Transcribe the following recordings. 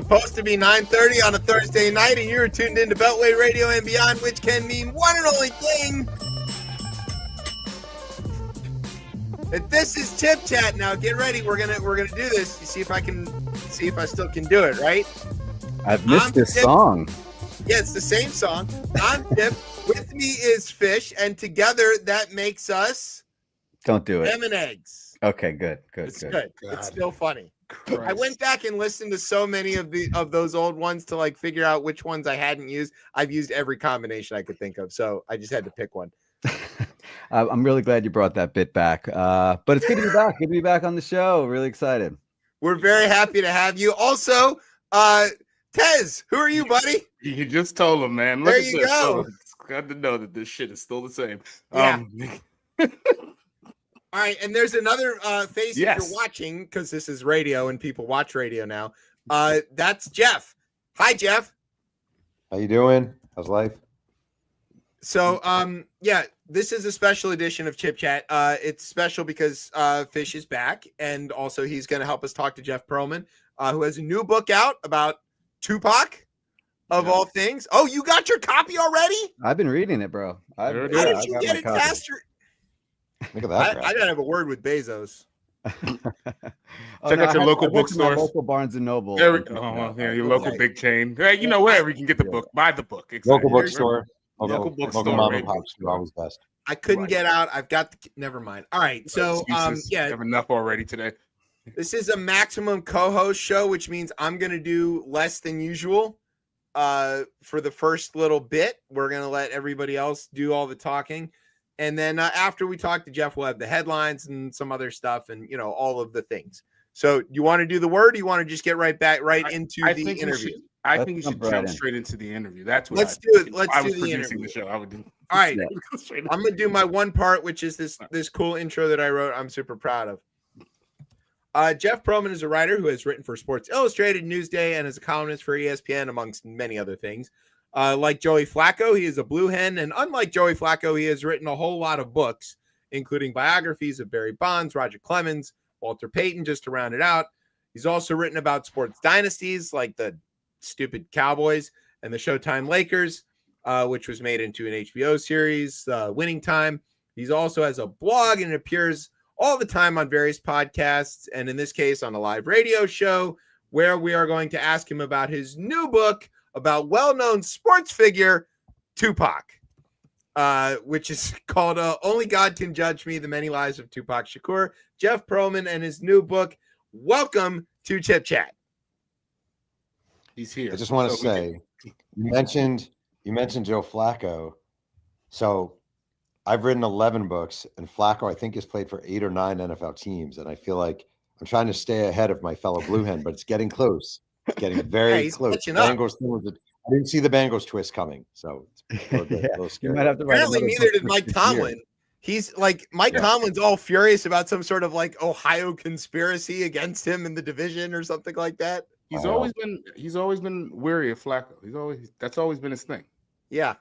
supposed to be 9:30 on a Thursday night, and you're tuned into Beltway Radio and Beyond, which can mean one and only thing. That this is ChipChat. Now get ready. We're gonna do this. You see if I still can do it, right? I've missed this song. Yeah, it's the same song. I'm Chip. With me is Fish, and together that makes us Don't do it. Ham and Eggs. Okay, good. It's good. It's still funny. Christ. I went back and listened to so many of those old ones to like figure out which ones I hadn't used. I've used every combination I could think of, so I just had to pick one. I'm really glad you brought that bit back. But it's good to be back. Good to be back on the show. Really excited. We're very happy to have you. Also, Tez, who are you, buddy? You just told him, man. There you go. It's good to know that this shit is still the same. Yeah. All right, and there's another face if Yes. you're watching, because this is radio and people watch radio now. That's Jeff. Hi, Jeff. How you doing? How's life? So, yeah, this is a special edition of ChipChat. It's special because Fish is back, and also he's going to help us talk to Jeff Pearlman, who has a new book out about Tupac, of all things. Oh, you got your copy already? I've been reading it, bro. How did you get it faster? Look at that. I got to have a word with Bezos. Check out your local bookstores. Local Barnes and Noble. There we go. Oh, yeah, your local big chain. Hey, you know, wherever you can get the book, buy the book. Exactly. Local bookstore. Local bookstore, mom right? and pops are always best. I couldn't Right. get out. I've got the never mind. All right. So Excuses. yeah, You have enough already today. this is a maximum co-host show, which means I'm gonna do less than usual. For the first little bit, we're gonna let everybody else do all the talking. And then after we talk to Jeff, we'll have the headlines and some other stuff and all of the things. So you want to do the word, or you want to just get right into the interview? I think you should jump right jump in. straight into the interview. That's what Let's I do it. think. Let's I do was the producing interview. the show. I would do. All right. Go straight I'm gonna do my one part, which is this cool intro that I wrote. I'm super proud of. Jeff Pearlman is a writer who has written for Sports Illustrated, Newsday, and is a columnist for ESPN, amongst many other things. Like Joey Flacco, he is a blue hen, and unlike Joey Flacco, he has written a whole lot of books, including biographies of Barry Bonds, Roger Clemens, Walter Payton, just to round it out. He's also written about sports dynasties like the stupid Cowboys and the Showtime Lakers, which was made into an HBO series, Winning Time. He's also has a blog and appears all the time on various podcasts, and in this case on a live radio show, where we are going to ask him about his new book about well-known sports figure Tupac, which is called Only God Can Judge Me, The Many Lives of Tupac Shakur. Jeff Pearlman and his new book. Welcome to ChipChat. He's here. I just want to So say, you mentioned Joe Flacco. So I've written 11 books, and Flacco, I think, has played for 8 or 9 NFL teams. And I feel like I'm trying to stay ahead of my fellow Blue Hen, but it's getting close. It's getting very he's close. catching up. I didn't see the Bengals twist coming, so it's a little You scary. might have to write Apparently, another neither book did this Mike year. Tomlin. He's like Mike Tomlin's all furious about some sort of like Ohio conspiracy against him in the division or something like that. He's always been wary of Flacco. That's always been his thing. Yeah,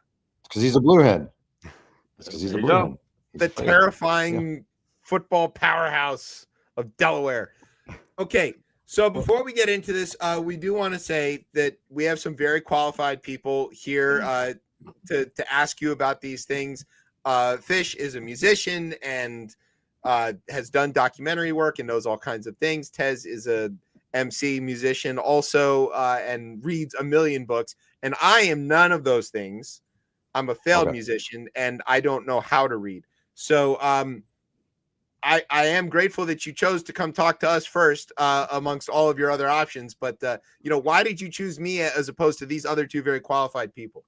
Because he's a Blue Hen. It's because he's a There you Blue go. Hen. He's the a fan. terrifying football powerhouse of Delaware. Okay, so before we get into this, we do want to say that we have some very qualified people here to ask you about these things. Fish is a musician and has done documentary work and knows all kinds of things. Tez is a MC musician also and reads a million books. And I am none of those things. I'm a failed musician and I don't know how to read. So I am grateful that you chose to come talk to us first amongst all of your other options. But, why did you choose me as opposed to these other two very qualified people?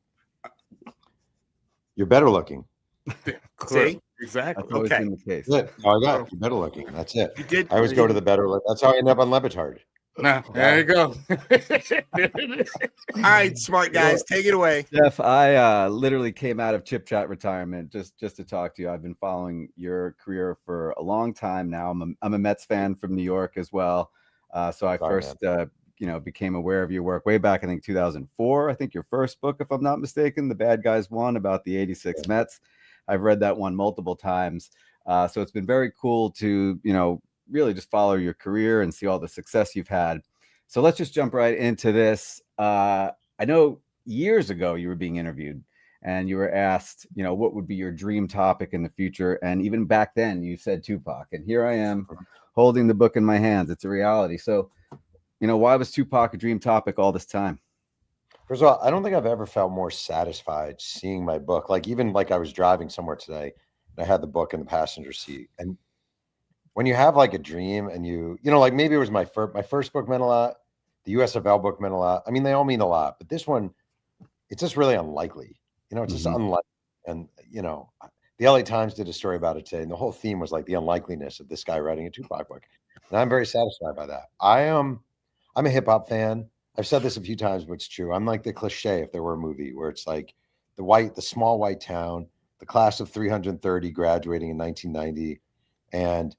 You're better looking. See? Exactly. That's always been the case. That's it. Oh, I got it. You're better looking. That's it. You did. I always go to the better look. That's how I end up on Levitard. Nah, there you go. All right, smart guys, take it away. Jeff, I literally came out of ChipChat retirement just to talk to you. I've been following your career for a long time now. I'm a Mets fan from New York as well. So I first became aware of your work way back, I think 2004. I think your first book, if I'm not mistaken, The Bad Guys Won, about the 86 Mets. I've read that one multiple times. So it's been very cool to, really just follow your career and see all the success you've had. So let's just jump right into this. I know years ago you were being interviewed and you were asked, what would be your dream topic in the future? And even back then you said Tupac. And here I am holding the book in my hands. It's a reality. So, why was Tupac a dream topic all this time? First of all, I don't think I've ever felt more satisfied seeing my book. Even I was driving somewhere today and I had the book in the passenger seat. And when you have a dream and maybe it was my first book meant a lot. The USFL book meant a lot. I mean, they all mean a lot, but this one, it's just really unlikely. It's just unlikely. And, the LA Times did a story about it today. And the whole theme was the unlikeliness of this guy writing a Tupac book. And I'm very satisfied by that. I'm a hip hop fan. I've said this a few times, but it's true. I'm like the cliche if there were a movie where it's the small white town, the class of 330 graduating in 1990. And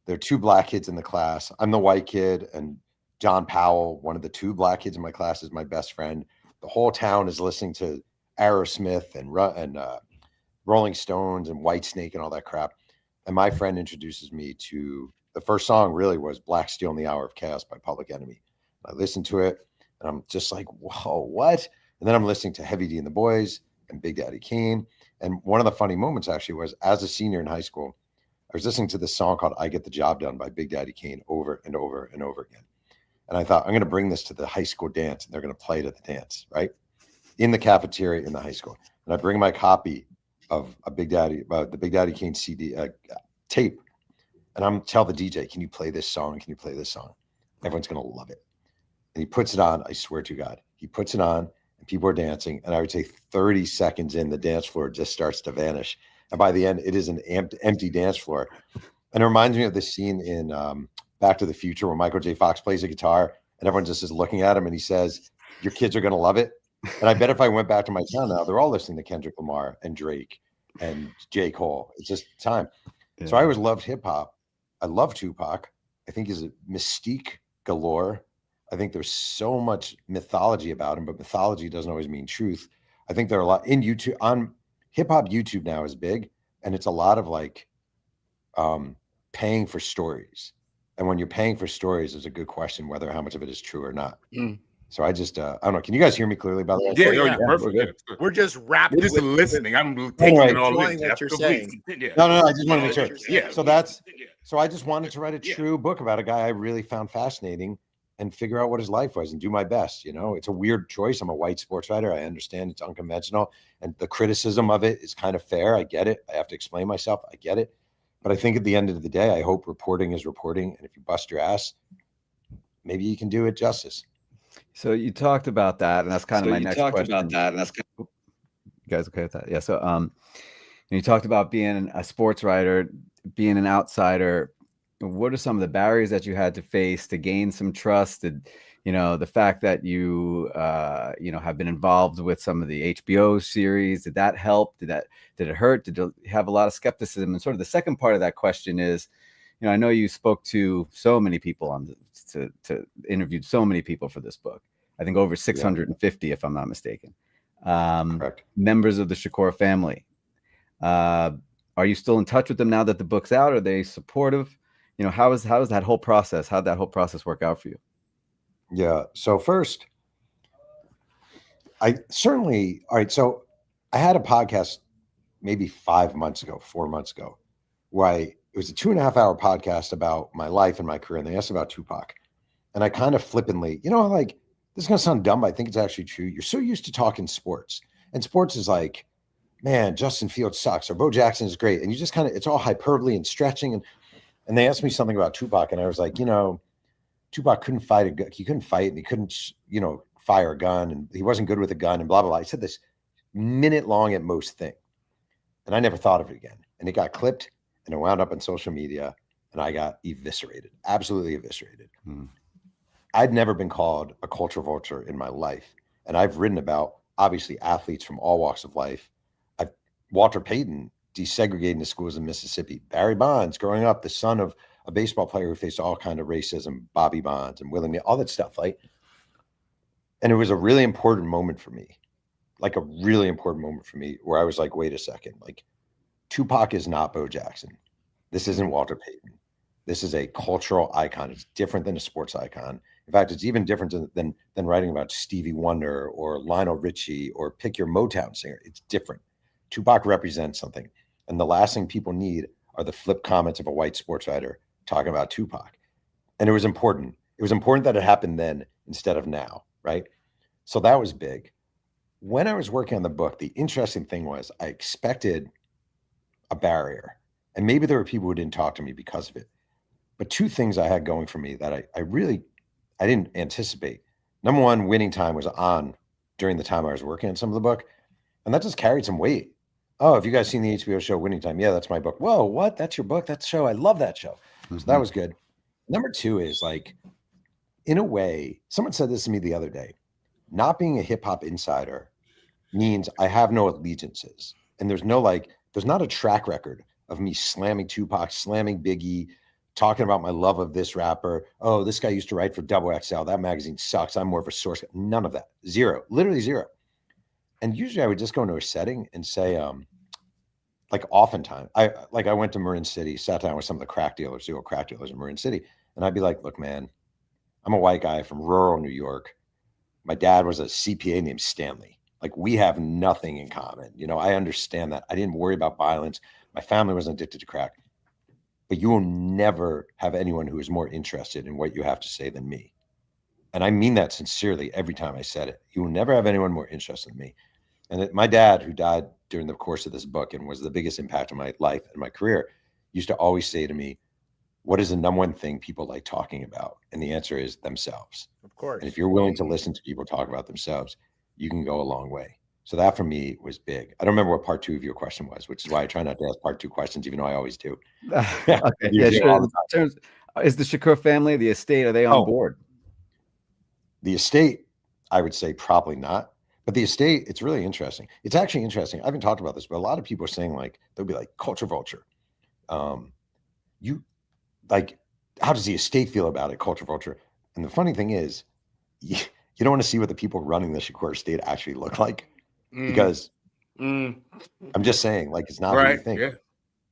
there are two black kids in the class. I'm the white kid, and John Powell, one of the two black kids in my class, is my best friend. The whole town is listening to Aerosmith and Rolling Stones and Whitesnake and all that crap. And my friend introduces me to the first song really was Black Steel in the Hour of Chaos by Public Enemy. I listened to it and I'm just like, whoa, what? And then I'm listening to Heavy D and the Boys and Big Daddy Kane. And one of the funny moments actually was as a senior in high school, I was listening to this song called I Get the Job Done by Big Daddy Kane over and over and over again. And I thought, I'm going to bring this to the high school dance and they're going to play it at the dance, right? In the cafeteria in the high school. And I bring my copy of the Big Daddy Kane CD tape. And I'm tell the DJ, can you play this song? Can you play this song? Everyone's going to love it. And he puts it on. I swear to God, he puts it on and people are dancing. And I would say 30 seconds in, the dance floor just starts to vanish. And by the end, it is an empty dance floor. And it reminds me of this scene in Back to the Future where Michael J. Fox plays a guitar and everyone just is looking at him and he says, your kids are going to love it. And I bet if I went back to my town now, they're all listening to Kendrick Lamar and Drake and J. Cole. It's just time. Yeah. So I always loved hip hop. I love Tupac. I think he's a mystique galore. I think there's so much mythology about him, but mythology doesn't always mean truth. I think there are a lot in YouTube on hip hop. YouTube now is big and it's a lot of paying for stories. And when you're paying for stories, it's a good question whether how much of it is true or not. Mm. So I just, I don't know. Can you guys hear me clearly, by the way? Yeah, perfect. We're just rapping. We're just listening. I'm taking it all in. What you're saying. Yeah. No, I just want to make sure. Yeah. So I just wanted to write a true book about a guy I really found fascinating and figure out what his life was and do my best. It's a weird choice. I'm a white sports writer. I understand it's unconventional and the criticism of it is kind of fair. I get it. I have to explain myself. I get it. But I think at the end of the day, I hope reporting is reporting. And if you bust your ass, maybe you can do it justice. So you talked about that, and that's kind of my next question. You guys okay with that? Yeah. So, you talked about being a sports writer, being an outsider. What are some of the barriers that you had to face to gain some trust? The fact that you, have been involved with some of the HBO series, did that help? Did it hurt? Did you have a lot of skepticism? And sort of the second part of that question is, I know you spoke to so many people to interviewed so many people for this book. I think over 650, if I'm not mistaken. Correct. Members of the Shakur family. Are you still in touch with them now that the book's out? Are they supportive? How is that whole process? How'd that whole process work out for you? Yeah. So first, all right. So I had a podcast maybe 4 months ago, where it was a 2.5 hour podcast about my life and my career. And they asked about Tupac. And I kind of flippantly, this is going to sound dumb, but I think it's actually true. You're so used to talking sports and sports is like, man, Justin Fields sucks or Bo Jackson is great. And you just it's all hyperbole and stretching. And they asked me something about Tupac. And I was like, Tupac couldn't fight he couldn't fight and he couldn't, fire a gun and he wasn't good with a gun and blah, blah, blah. I said this minute long at most thing. And I never thought of it again. And it got clipped and it wound up on social media and I got eviscerated, absolutely eviscerated. I'd never been called a culture vulture in my life. And I've written about obviously athletes from all walks of life. Walter Payton desegregating the schools in Mississippi, Barry Bonds growing up, the son of a baseball player who faced all kind of racism, Bobby Bonds and Willie, all that stuff, right? And it was a really important moment for me, where I was like, wait a second, Tupac is not Bo Jackson. This isn't Walter Payton. This is a cultural icon. It's different than a sports icon. In fact, it's even different than writing about Stevie Wonder or Lionel Richie or pick your Motown singer. It's different. Tupac represents something. And the last thing people need are the flip comments of a white sports writer talking about Tupac. And it was important. It was important that it happened then instead of now, right? So that was big. When I was working on the book, the interesting thing was I expected a barrier. And maybe there were people who didn't talk to me because of it. But two things I had going for me that I didn't anticipate. Number one, Winning Time was on during the time I was working on some of the book. And that just carried some weight. Oh, have you guys seen the HBO show Winning Time? Yeah, that's my book. Whoa, what? That's your book? That's the show. I love that show. Mm-hmm. So that was good. Number two is like, in a way, someone said this to me the other day. Not being a hip hop insider means I have no allegiances. And there's not a track record of me slamming Tupac, slamming Biggie, talking about my love of this rapper. Oh, this guy used to write for XXL. That magazine sucks. I'm more of a source. None of that. Zero. Literally zero. And usually I would just go into a setting and say, like oftentimes, I went to Marin City, sat down with some of the crack dealers in Marin City. And I'd be like, look, man, I'm a white guy from rural New York. My dad was a CPA named Stanley. Like, we have nothing in common. You know, I understand that. I didn't worry about violence. My family wasn't addicted to crack. But you will never have anyone who is more interested in what you have to say than me. And I mean that sincerely every time I said it. You will never have anyone more interested in me. And my dad, who died during the course of this book and was the biggest impact on my life and my career, used to always say to me, what is the number one thing people like talking about? And the answer is themselves. Of course. And if you're willing to listen to people talk about themselves, you can go a long way. So that for me was big. I don't remember what part two of your question was, which is why I try not to ask part two questions, even though I always do. Okay. Yeah, sure. Is the Shakur family, the estate, are they on board? The estate, I would say probably not. But the estate, it's really interesting. It's actually interesting. I haven't talked about this, but a lot of people are saying, like, they'll be like, culture vulture. How does the estate feel about it, culture vulture? And the funny thing is, you don't want to see what the people running the Shakur estate actually look like. Because I'm just saying, like, it's not what you think. Yeah.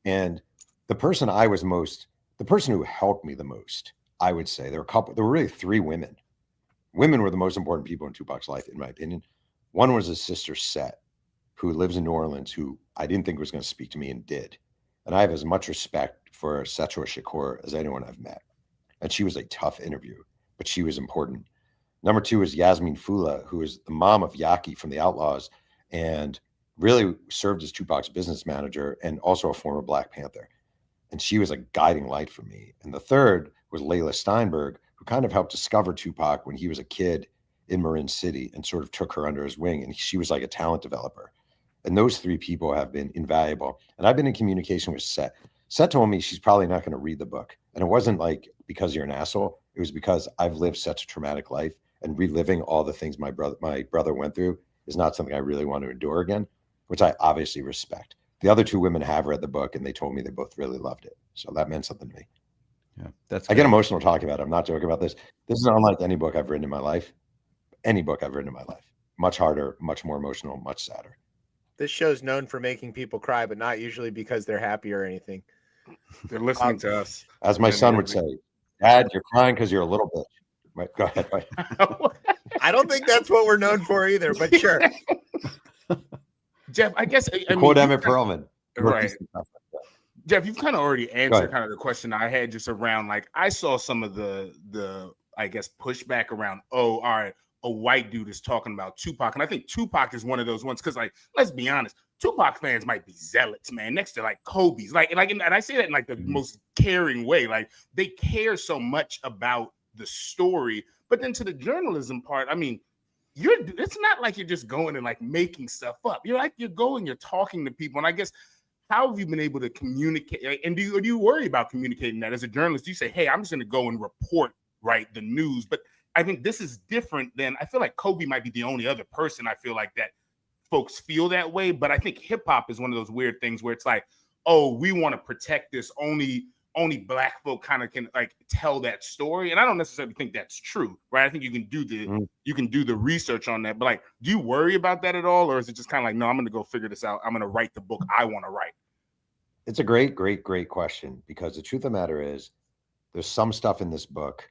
And the person who helped me the most, I would say, there were really three women. Women were the most important people in Tupac's life, in my opinion. One was his sister, Set, who lives in New Orleans, who I didn't think was going to speak to me and did. And I have as much respect for Setra Shakur as anyone I've met. And she was a tough interview, but she was important. Number two is Yasmin Fula, who is the mom of Yaki from the Outlaws and really served as Tupac's business manager and also a former Black Panther. And she was a guiding light for me. And the third was Layla Steinberg, who kind of helped discover Tupac when he was a kid in Marin City and sort of took her under his wing. And she was like a talent developer. And those three people have been invaluable. And I've been in communication with Set. Set told me she's probably not going to read the book. And it wasn't like because you're an asshole. It was because I've lived such a traumatic life, and reliving all the things my brother went through is not something I really want to endure again, which I obviously respect. The other two women have read the book, and they told me they both really loved it. So that meant something to me. Yeah, I get emotional talking about it. I'm not joking about this. This is unlike any book I've written in my life. Any book I've written in my life. Much harder, much more emotional, much sadder. This show's known for making people cry, but not usually because they're happy or anything. They're listening to us. As my son would say, Dad, you're crying because you're a little bitch. Right, go ahead. I don't think that's what we're known for either, but sure. Jeff, I guess quote Emmett Perlman. Right. Jeff, you've kind of already answered kind of the question I had just around, like, I saw some of the I guess pushback around, all right, a white dude is talking about Tupac. And I think Tupac is one of those ones because, like, let's be honest, Tupac fans might be zealots, man, next to like Kobe's. And I say that in like the most caring way. Like, they care so much about the story. But then to the journalism part, I mean, it's not like you're just going and like making stuff up. You're talking to people. And I guess, how have you been able to communicate? And do you worry about communicating that as a journalist? Do you say, hey, I'm just going to go and report, right, the news? But I think this is different than, I feel like Kobe might be the only other person I feel like that folks feel that way. But I think hip hop is one of those weird things where it's like, oh, we want to protect this. Only Black folk kind of can like tell that story. And I don't necessarily think that's true, right? I think you can do the research on that. But like, do you worry about that at all? Or is it just kind of like, no, I'm going to go figure this out. I'm going to write the book I want to write. It's a great, great, great question, because the truth of the matter is there's some stuff in this book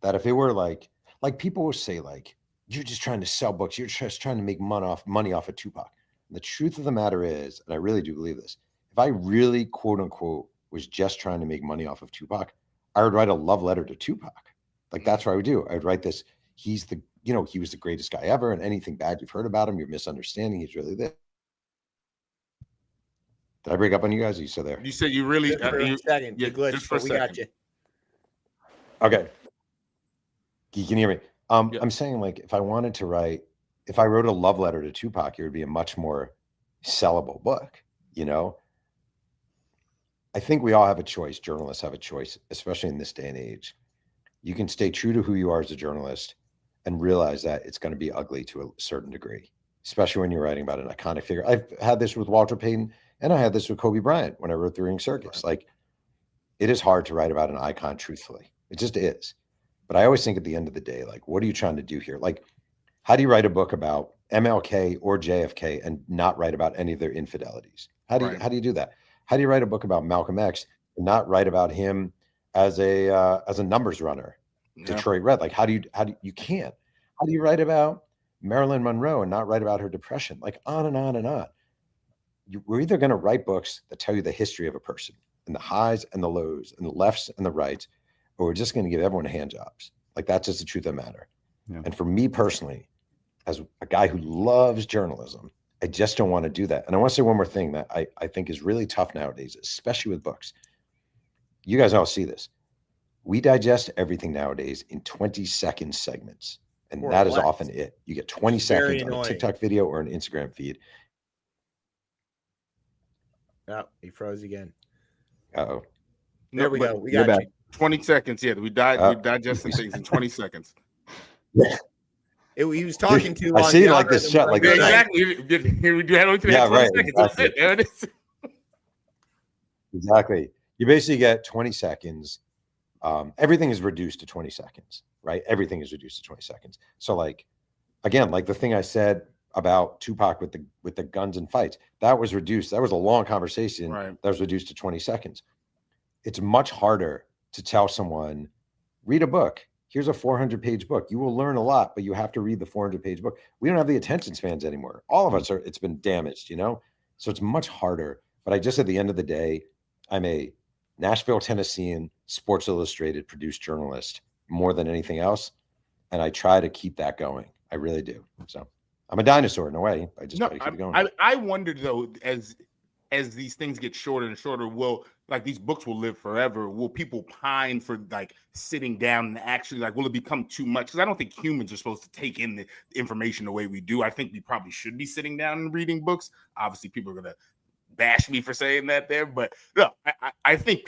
that if it were like people will say like, you're just trying to sell books, you're just trying to make money off of Tupac. And the truth of the matter is, and I really do believe this, if I really quote unquote was just trying to make money off of Tupac, I would write a love letter to Tupac. Like that's what I would do. I would write this. He was the greatest guy ever, and anything bad you've heard about him, you're misunderstanding. He's really this. Did I break up on you guys? Are you still there? You said you really Just for a second. You glitched, just for a but we second. got you. Okay. You can hear me. Yeah. I'm saying like if I wrote a love letter to Tupac, it would be a much more sellable book, you know? I think we all have a choice. Journalists have a choice, especially in this day and age. You can stay true to who you are as a journalist and realize that it's going to be ugly to a certain degree, especially when you're writing about an iconic figure. I've had this with Walter Payton, and I had this with Kobe Bryant when I wrote The Ring Circus. Like, it is hard to write about an icon truthfully. It just is. But I always think at the end of the day, like, what are you trying to do here? Like, how do you write a book about MLK or JFK and not write about any of their infidelities? How do you do that? How do you write a book about Malcolm X and not write about him as a numbers runner, Detroit Red? Like, you can't. How do you write about Marilyn Monroe and not write about her depression? Like, on and on and on. We're either going to write books that tell you the history of a person and the highs and the lows and the lefts and the rights, or we're just going to give everyone hand jobs. Like, that's just the truth of the matter. Yeah. And for me personally, as a guy who loves journalism, I just don't want to do that. And I want to say one more thing that I think is really tough nowadays, especially with books. You guys all see this. We digest everything nowadays in 20-second segments. And that is often it. You get 20 seconds on a TikTok video or an Instagram feed. Oh, he froze again. Uh-oh. There we go. We got you. 20 seconds. Yeah, we digesting things in 20 seconds. He was talking to. I see like this shut. Like exactly. We do have only 20 seconds. Exactly. That's it. There it is. Exactly. You basically get 20 seconds. Everything is reduced to 20 seconds, right? Everything is reduced to 20 seconds. So like, again, like the thing I said about Tupac with the guns and fights, that was reduced. That was a long conversation. Right. That was reduced to 20 seconds. It's much harder to tell someone, read a book. Here's a 400-page book. You will learn a lot, but you have to read the 400-page book. We don't have the attention spans anymore. All of us it's been damaged, you know? So it's much harder. But at the end of the day, I'm a Nashville, Tennessean, Sports Illustrated produced journalist more than anything else. And I try to keep that going. I really do. So I'm a dinosaur in a way. I just try to keep it going. I wonder though, as these things get shorter and shorter, these books will live forever? Will people pine for like sitting down and actually will it become too much? Because I don't think humans are supposed to take in the information the way we do. I think we probably should be sitting down and reading books. Obviously, people are going to bash me for saying that there, but no, I think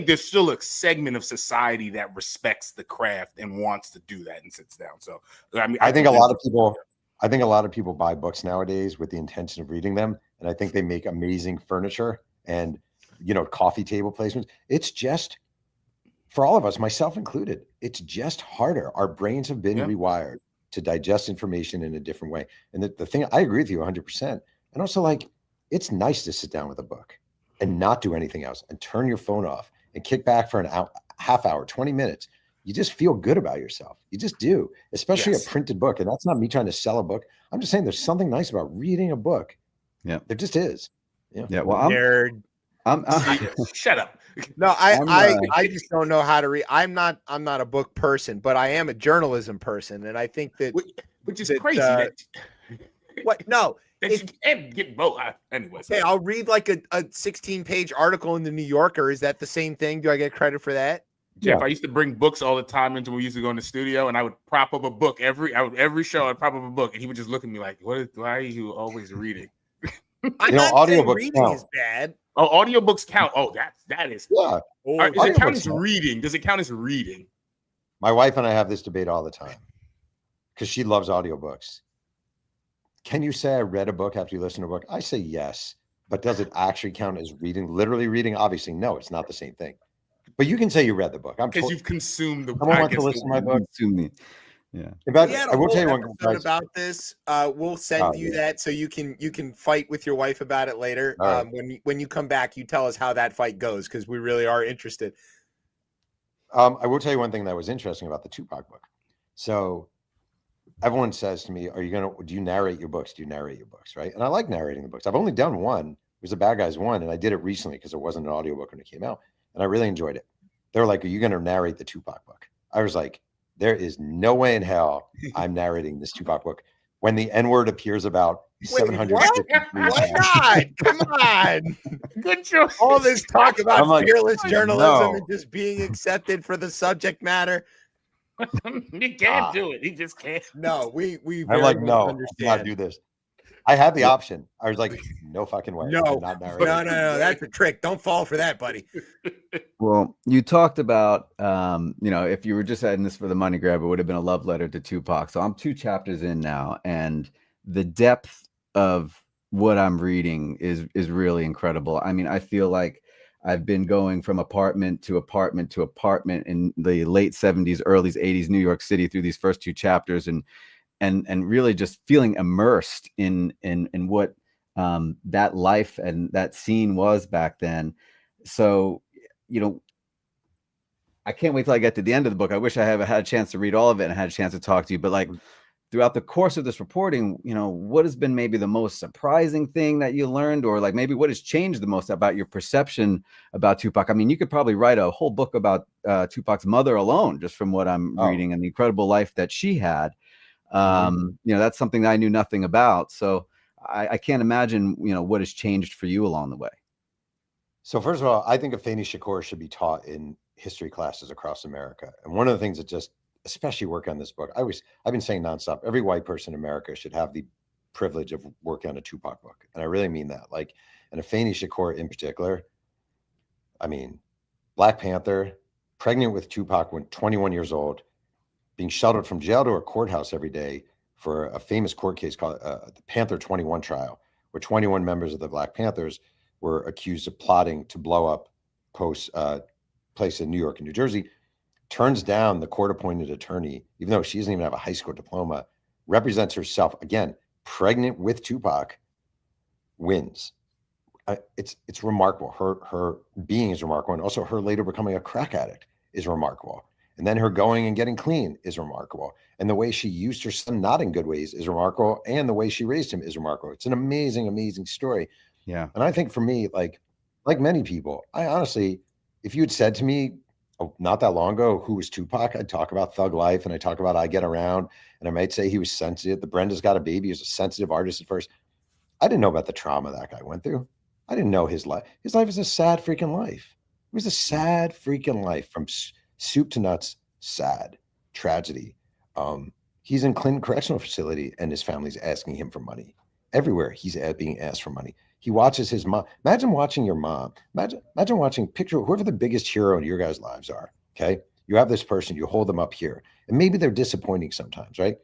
there's still a segment of society that respects the craft and wants to do that and sits down. So I mean, I think a lot of people buy books nowadays with the intention of reading them, and I think they make amazing furniture and coffee table placements. It's just, for all of us, myself included, it's just harder. Our brains have been rewired to digest information in a different way. And the thing, I agree with you 100%. And also, like, it's nice to sit down with a book and not do anything else and turn your phone off and kick back for an hour, half hour, 20 minutes. You just feel good about yourself. You just do, especially a printed book. And that's not me trying to sell a book. I'm just saying there's something nice about reading a book. Yeah. There just is. Yeah. Yeah. Well, I'm shut up. No, I just don't know how to read. I'm not a book person, but I am a journalism person, and I think that which is crazy. What? No, that you can't get both. Anyways, hey, I'll read like a 16-page article in the New Yorker. Is that the same thing? Do I get credit for that? Jeff, I used to bring books all the time into when we used to go in the studio, and I would prop up a book every show. I'd prop up a book, and he would just look at me like, why are you always reading? I'm not saying reading is bad. Oh, audiobooks count. Oh, that is. Yeah. Does it count as reading? Does it count as reading? My wife and I have this debate all the time because she loves audiobooks. Can you say I read a book after you listen to a book? I say yes, but does it actually count as reading? Literally reading? Obviously, no, it's not the same thing. But you can say you read the book. Because you've consumed the book. Someone wants to listen to my book. Yeah. I will tell you one episode about this. We'll send you that so you can fight with your wife about it later. Right. When you come back, you tell us how that fight goes because we really are interested. I will tell you one thing that was interesting about the Tupac book. So everyone says to me, do you narrate your books? Do you narrate your books? Right. And I like narrating the books. I've only done one. It was The Bad Guys 1. And I did it recently because it wasn't an audiobook when it came out. And I really enjoyed it. They were like, are you going to narrate the Tupac book? I was like, there is no way in hell I'm narrating this Tupac book. When the N-word appears about 750 Why not? Come on. Good choice. All this talk about like, fearless journalism no. and just being accepted for the subject matter. He can't do it. He just can't. No, we I'm like, no, understand. I cannot do this. I had the option. I was like, no fucking way. No, I'm not narrating. no, that's a trick. Don't fall for that, buddy. Well, you talked about, if you were just adding this for the money grab, it would have been a love letter to Tupac. So I'm 2 chapters in now, and the depth of what I'm reading is really incredible. I mean, I feel like I've been going from apartment to apartment to apartment in the late 70s, early 80s, New York City through these first 2 chapters, and really just feeling immersed in what that life and that scene was back then. So, I can't wait till I get to the end of the book. I wish I had a chance to read all of it and had a chance to talk to you. But like throughout the course of this reporting, what has been maybe the most surprising thing that you learned, or like maybe what has changed the most about your perception about Tupac? I mean, you could probably write a whole book about Tupac's mother alone, just from what I'm reading, and the incredible life that she had. That's something that I knew nothing about. So I can't imagine, what has changed for you along the way. So first of all, I think Afeni Shakur should be taught in history classes across America. And one of the things that just especially work on this book, I've been saying nonstop, every white person in America should have the privilege of working on a Tupac book. And I really mean that. Like, and Afeni Shakur in particular, I mean, Black Panther, pregnant with Tupac when 21 years old, being shuttled from jail to a courthouse every day for a famous court case called the Panther 21 trial, where 21 members of the Black Panthers were accused of plotting to blow up place in New York and New Jersey, turns down the court-appointed attorney, even though she doesn't even have a high school diploma, represents herself, again, pregnant with Tupac, wins. It's remarkable. Her being is remarkable, and also her later becoming a crack addict is remarkable. And then her going and getting clean is remarkable. And the way she used her son not in good ways is remarkable, and the way she raised him is remarkable. It's an amazing, amazing story. Yeah. And I think for me, like many people, I honestly, if you had said to me not that long ago, who was Tupac, I'd talk about Thug Life, and I talk about I Get Around, and I might say he was sensitive. The Brenda's Got a Baby. He was a sensitive artist at first. I didn't know about the trauma that guy went through. I didn't know his life. His life is a sad freaking life. It was a sad freaking life, from soup to nuts, sad, tragedy. He's in Clinton Correctional Facility, and his family's asking him for money. Everywhere he's being asked for money. He watches his mom. Imagine watching your mom. Imagine watching, picture whoever the biggest hero in your guys' lives are. Okay. You have this person, you hold them up here, and maybe they're disappointing sometimes, right?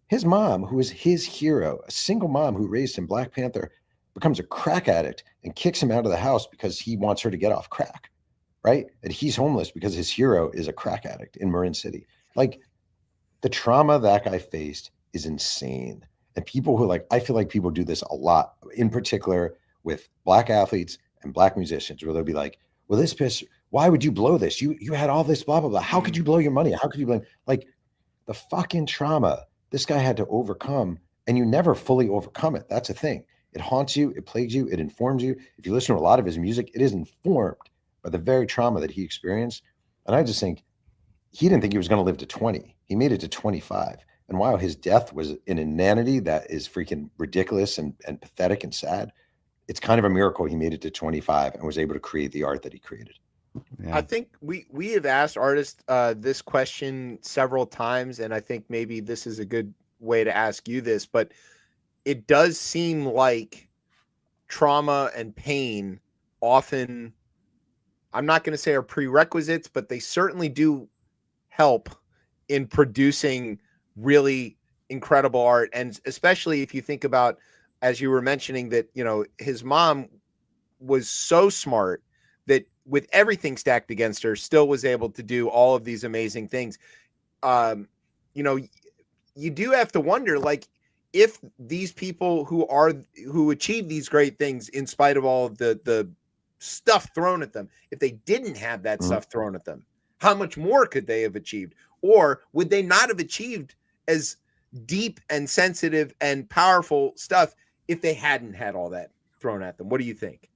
His mom, who is his hero, a single mom who raised him, Black Panther, becomes a crack addict and kicks him out of the house because he wants her to get off crack, right? And he's homeless because his hero is a crack addict in Marin City. Like, the trauma that guy faced is insane. And people who I feel like people do this a lot, in particular with Black athletes and Black musicians, where they'll be like, well, this piss, why would you blow this? You had all this, blah, blah, blah. How could you blow your money? How could you blame? Like, the fucking trauma this guy had to overcome, and you never fully overcome it. That's a thing. It haunts you, it plagues you, it informs you. If you listen to a lot of his music, it is informed by the very trauma that he experienced. And I just think he didn't think he was going to live to 20. He made it to 25. And while his death was an inanity that is freaking ridiculous and pathetic and sad, it's kind of a miracle he made it to 25 and was able to create the art that he created. Yeah. I think we have asked artists this question several times, and I think maybe this is a good way to ask you this, but it does seem like trauma and pain often, I'm not going to say are prerequisites, but they certainly do help in producing really incredible art. And especially if you think about, as you were mentioning, that, his mom was so smart that with everything stacked against her, still was able to do all of these amazing things. You do have to wonder, like, if these people who achieve these great things in spite of all of the stuff thrown at them, if they didn't have that stuff thrown at them, how much more could they have achieved? Or would they not have achieved as deep and sensitive and powerful stuff if they hadn't had all that thrown at them? What do you think?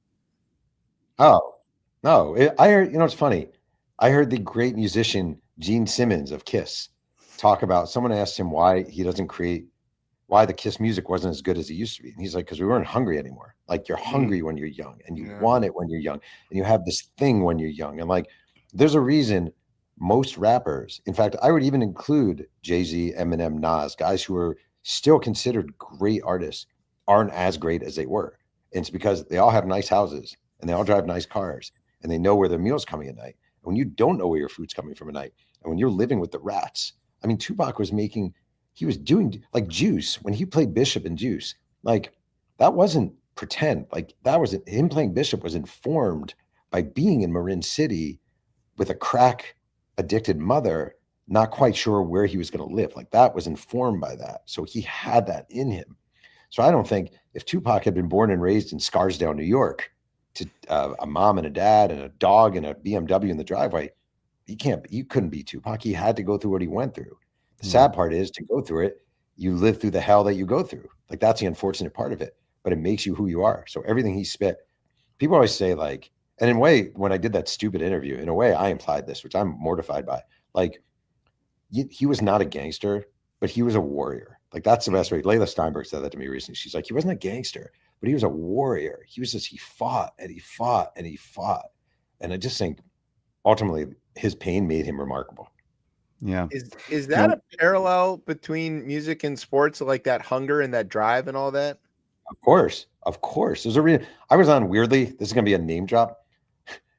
Oh, no. I heard, it's funny. I heard the great musician Gene Simmons of Kiss talk about, someone asked him why the Kiss music wasn't as good as it used to be. And he's like, because we weren't hungry anymore. Like, you're hungry when you're young, and you want it when you're young, and you have this thing when you're young. And like, there's a reason most rappers, in fact, I would even include Jay-Z, Eminem, Nas, guys who are still considered great artists, aren't as great as they were. And it's because they all have nice houses and they all drive nice cars and they know where their meal's coming at night. And when you don't know where your food's coming from at night, and when you're living with the rats, I mean, Tupac was doing like Juice, when he played Bishop in Juice, like that wasn't pretend. Like that was him playing Bishop was informed by being in Marin City with a crack addicted mother, not quite sure where he was going to live. Like that was informed by that. So he had that in him. So I don't think if Tupac had been born and raised in Scarsdale, New York, to a mom and a dad and a dog and a BMW in the driveway, you couldn't be Tupac. He had to go through what he went through. The sad part is, to go through it, you live through the hell that you go through. Like that's the unfortunate part of it, but it makes you who you are. So everything he spit, people always say like, and in a way, when I did that stupid interview, in a way I implied this, which I'm mortified by. Like he was not a gangster, but he was a warrior. Like that's the best way. Layla Steinberg said that to me recently. She's like, he wasn't a gangster, but he was a warrior. He fought and he fought and he fought. And I just think ultimately his pain made him remarkable. Yeah. Is that a parallel between music and sports, like that hunger and that drive and all that? Of course. There's a reason. I was on, weirdly, this is going to be a name drop,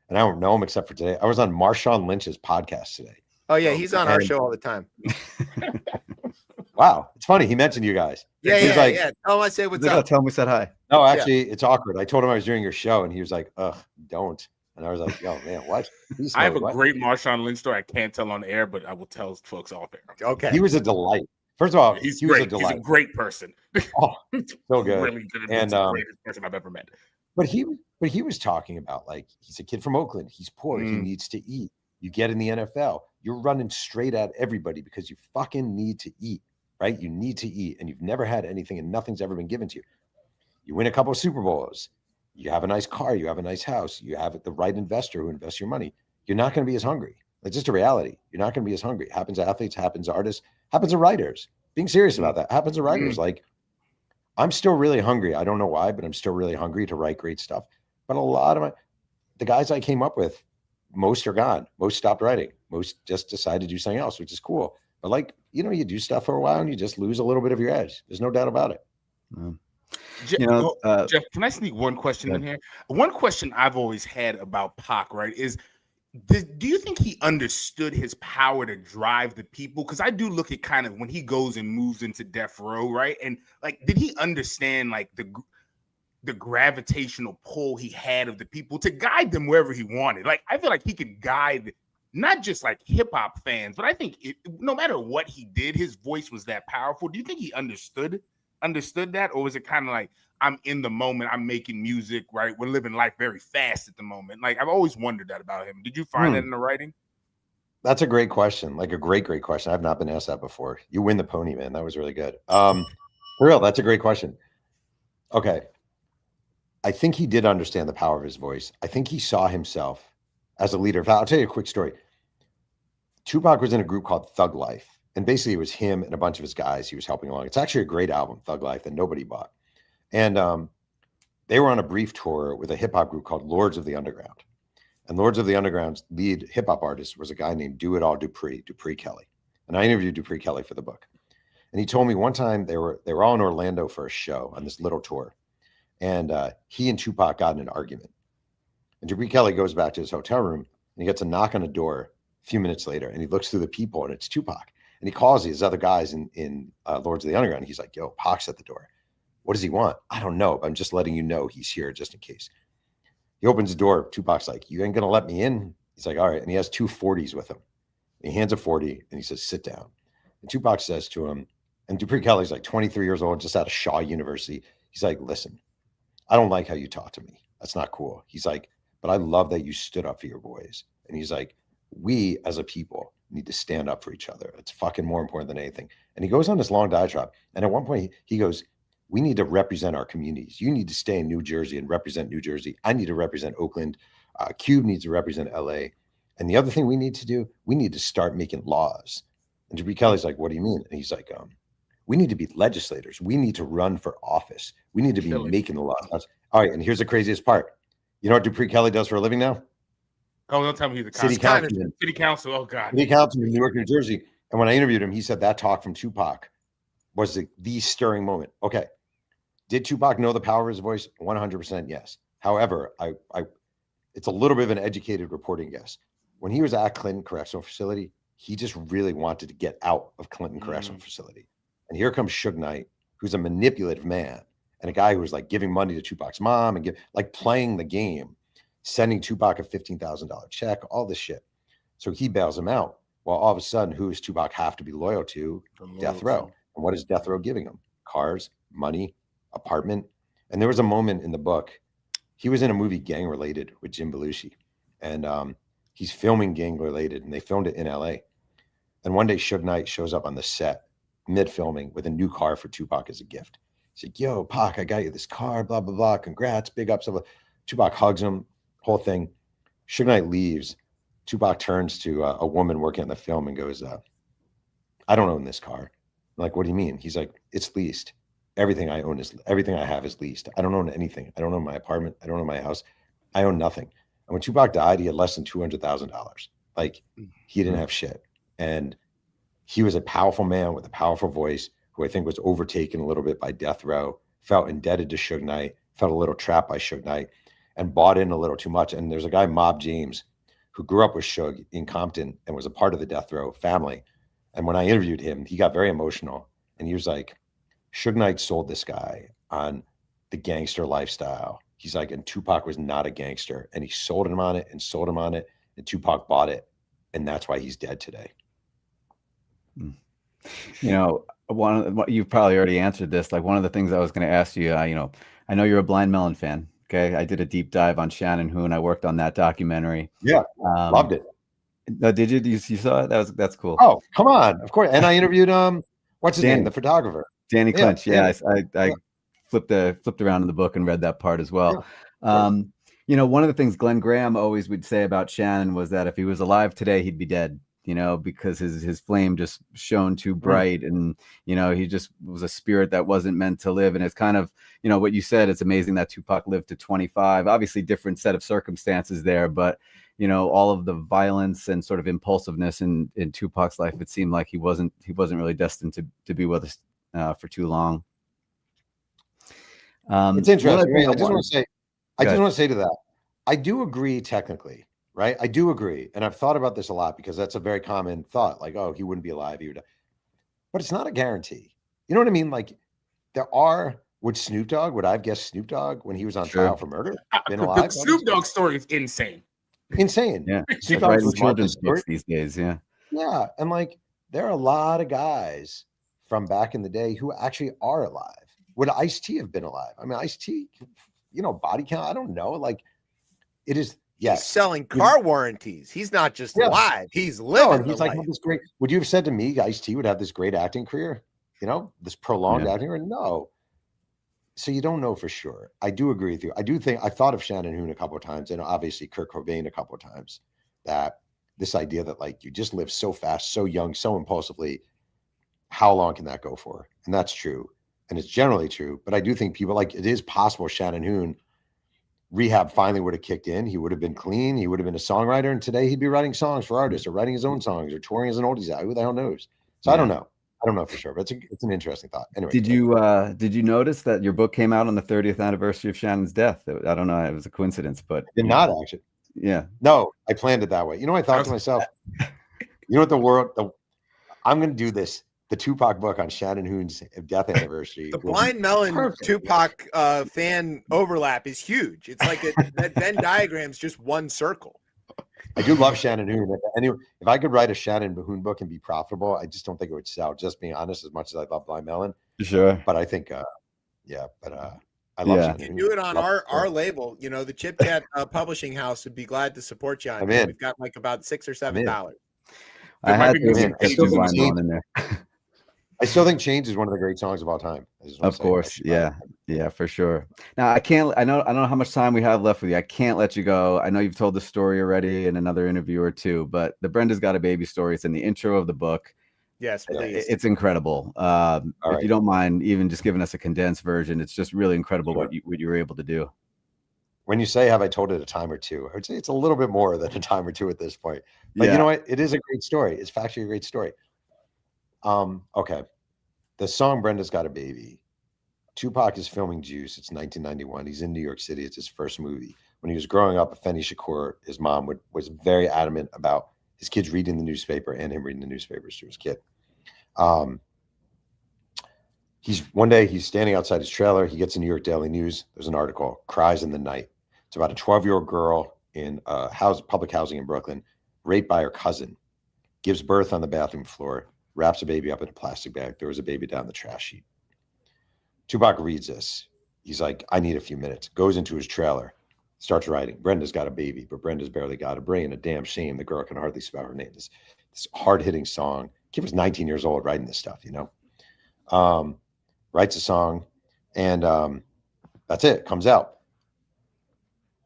and I don't know him except for today. I was on Marshawn Lynch's podcast today. Oh yeah, he's on our show all the time. Wow, it's funny. He mentioned you guys. Yeah. Tell him I say what's up. Tell him we said hi. No, actually, it's awkward. I told him I was doing your show, and he was like, "Ugh, don't." And I was like, "Yo, man, what?" I have a great Marshawn Lynch story. I can't tell on air, but I will tell folks off air. Okay. He was a delight. First of all, he's great. Was a delight. He's a great person. Oh, so good. Really good. And the greatest person I've ever met. But he was talking about, like, he's a kid from Oakland. He's poor. He needs to eat. You get in the NFL, you're running straight at everybody because you fucking need to eat, right? You need to eat, and you've never had anything, and nothing's ever been given to you. You win a couple of Super Bowls. You have a nice car. You have a nice house. You have the right investor who invests your money. You're not going to be as hungry. It's just a reality. You're not going to be as hungry. It happens to athletes, happens to artists, happens to writers. Being serious about that happens to writers. Like, I'm still really hungry. I don't know why, but I'm still really hungry to write great stuff. But a lot of the guys I came up with, most are gone. Most stopped writing. Most just decided to do something else, which is cool. But like, you do stuff for a while and you just lose a little bit of your edge. There's no doubt about it. Jeff, can I sneak one question in here? One question I've always had about Pac, right, is do you think he understood his power to drive the people? Because I do look at kind of when he goes and moves into death row, right? And like, did he understand like the gravitational pull he had of the people to guide them wherever he wanted? Like, I feel like he could guide not just like hip hop fans, but I think no matter what he did, his voice was that powerful. Do you think he understood that, or was it kind of like, I'm in the moment, I'm making music, right? We're living life very fast at the moment. Like, I've always wondered that about him. Did you find that in the writing? That's a great question. Like a great question. I've not been asked that before. You win the pony, man. That was really good. For real, that's a great question. Okay. I think he did understand the power of his voice. I think he saw himself as a leader. I'll tell you a quick story. Tupac was in a group called Thug Life. And basically it was him and a bunch of his guys he was helping along. It's actually a great album, Thug Life, that nobody bought. And they were on a brief tour with a hip hop group called Lords of the Underground. And Lords of the Underground's lead hip hop artist was a guy named Do It All Dupree Kelly. And I interviewed Dupree Kelly for the book. And he told me one time they were all in Orlando for a show on this little tour. And he and Tupac got in an argument. And Dupree Kelly goes back to his hotel room and he gets a knock on the door a few minutes later. And he looks through the people and it's Tupac. And he calls these other guys in Lords of the Underground. He's like, yo, Pac's at the door. What does he want? I don't know. But I'm just letting you know he's here just in case. He opens the door. Tupac's like, you ain't going to let me in? He's like, all right. And he has 2 40s with him. And he hands a 40 and he says, sit down. And Tupac says to him, and Dupree Kelly's like 23 years old, just out of Shaw University. He's like, listen, I don't like how you talk to me. That's not cool. He's like, but I love that you stood up for your boys. And he's like, we as a people need to stand up for each other. It's fucking more important than anything. And he goes on this long diatribe. And at one point he goes, we need to represent our communities. You need to stay in New Jersey and represent New Jersey. I need to represent Oakland. Cube needs to represent LA. And the other thing we need to do, we need to start making laws. And Jabri Kelly's like, what do you mean? And he's like, we need to be legislators. We need to run for office. We need to be making the laws. All right. And here's the craziest part. You know what Dupree Kelly does for a living now? Oh, don't tell me he's a city councilman. City council. Oh God. City councilman in New York, New Jersey. And when I interviewed him, he said that talk from Tupac was the stirring moment. Okay. Did Tupac know the power of his voice? 100% yes. However, it's a little bit of an educated reporting guess. When he was at Clinton Correctional Facility, he just really wanted to get out of Clinton Correctional Facility. And here comes Suge Knight, who's a manipulative man and a guy who was like giving money to Tupac's mom and like playing the game, sending Tupac a $15,000 check, all this shit. So he bails him out. Well, all of a sudden, who does Tupac have to be loyal to? Death Row. And what is Death Row giving him? Cars, money, apartment. And there was a moment in the book, he was in a movie Gang Related with Jim Belushi. And he's filming Gang Related, and they filmed it in LA. And one day Suge Knight shows up on the set mid-filming with a new car for Tupac as a gift. He's like, yo, Pac, I got you this car, blah, blah, blah. Congrats, big ups. Tupac hugs him, whole thing. Suge Knight leaves. Tupac turns to a woman working on the film and goes, I don't own this car. I'm like, what do you mean? He's like, it's leased. Everything I have is leased. I don't own anything. I don't own my apartment. I don't own my house. I own nothing. And when Tupac died, he had less than $200,000. Like, he didn't have shit. And he was a powerful man with a powerful voice who I think was overtaken a little bit by Death Row, felt indebted to Suge Knight, felt a little trapped by Suge Knight, and bought in a little too much. And there's a guy, Mob James, who grew up with Suge in Compton and was a part of the Death Row family. And when I interviewed him, he got very emotional. And he was like, Suge Knight sold this guy on the gangster lifestyle. He's like, and Tupac was not a gangster. And he sold him on it and sold him on it. And Tupac bought it. And that's why he's dead today. You know, you've probably already answered this. Like, one of the things I was going to ask you, I know you're a Blind Melon fan. Okay. I did a deep dive on Shannon Hoon. I worked on that documentary. Yeah. Loved it. Did you? You saw it? That's cool. Oh, come on. Of course. And I interviewed, what's his name? The photographer. Danny Clinch. Yeah. I flipped around in the book and read that part as well. Yeah. You know, one of the things Glenn Graham always would say about Shannon was that if he was alive today, he'd be dead, you know, because his flame just shone too bright. And, you know, he just was a spirit that wasn't meant to live. And it's kind of, you know, what you said, it's amazing that Tupac lived to 25, obviously different set of circumstances there, but, you know, all of the violence and sort of impulsiveness in Tupac's life, it seemed like he wasn't really destined to be with us for too long. It's interesting. I just want to say to that, I do agree technically, right? I do agree. And I've thought about this a lot because that's a very common thought. Like, oh, he wouldn't be alive. He would die. But it's not a guarantee. You know what I mean? Like, would Snoop Dogg, would I have guessed Snoop Dogg when he was on trial for murder? Been alive? The Snoop Dogg story is insane. Insane. Yeah. Snoop Dogg's writing children's books these days. Yeah. Yeah. And like, there are a lot of guys from back in the day who actually are alive. Would Ice-T have been alive? I mean, Ice-T, you know, body count, I don't know. Like, it is, yes. He's selling car warranties. He's not just alive. He's living. No, and he's like, this great. Would you have said to me, Ice-T would have this great acting career? You know, this prolonged acting career? No. So you don't know for sure. I do agree with you. I do think, I thought of Shannon Hoon a couple of times, and obviously Kurt Cobain a couple of times, that this idea that like you just live so fast, so young, so impulsively, how long can that go for? And that's true. And it's generally true. But I do think people, like, it is possible Shannon Hoon, rehab finally would have kicked in. He would have been clean. He would have been a songwriter. And today he'd be writing songs for artists or writing his own songs or touring as an oldies out. Who the hell knows? So I don't know. I don't know for sure, but it's an interesting thought. Anyway, did you notice that your book came out on the 30th anniversary of Shannon's death? I don't know. It was a coincidence, but did not actually. Yeah. No, I planned it that way. You know, I thought to myself, you know what, I'm going to do this. The Tupac book on Shannon Hoon's death anniversary. The Blind Melon Tupac fan overlap is huge. It's like that Venn diagram's just one circle. I do love Shannon Hoon. Anyway, if I could write a Shannon Hoon book and be profitable, I just don't think it would sell. Just being honest, as much as I love Blind Melon. Sure. But I think, I love Yeah. Sean You Henry. do it on Love the our story. label. You know, the ChipChat publishing house would be glad to support you on I'm that. in. We've got like about $6 or I'm in. $7. I There might had be to music get pages some in line between. on in there. I still think Change is one of the great songs of all time. I just wanna Of say, course, yeah, for sure. Now I can't. I don't know how much time we have left with you. I can't let you go. I know you've told the story already in another interview or two, but the Brenda's Got a Baby story. It's in the intro of the book. Yes, please. It's incredible. All if right. you don't mind, even just giving us a condensed version, it's just really incredible Sure. what you were able to do. When you say, have I told it a time or two? I would say it's a little bit more than a time or two at this point. But Yeah. you know what? It is a great story. It's factually a great story. Okay. The song Brenda's Got a Baby. Tupac is filming Juice. It's 1991. He's in New York City. It's his first movie. When he was growing up, Afeni Shakur, his mom, was very adamant about his kids reading the newspaper and him reading the newspapers to his kid. One day he's standing outside his trailer. He gets a New York Daily News. There's an article, Cries in the Night. It's about a 12-year-old girl in public housing in Brooklyn, raped by her cousin, gives birth on the bathroom floor, wraps a baby up in a plastic bag, throws a baby down the trash heap. Tupac reads this. He's like, I need a few minutes. Goes into his trailer, starts writing. Brenda's got a baby, but Brenda's barely got a brain. A damn shame. The girl can hardly spell her name. This hard-hitting song. Kid was 19 years old writing this stuff, you know? Writes a song, and that's it. Comes out.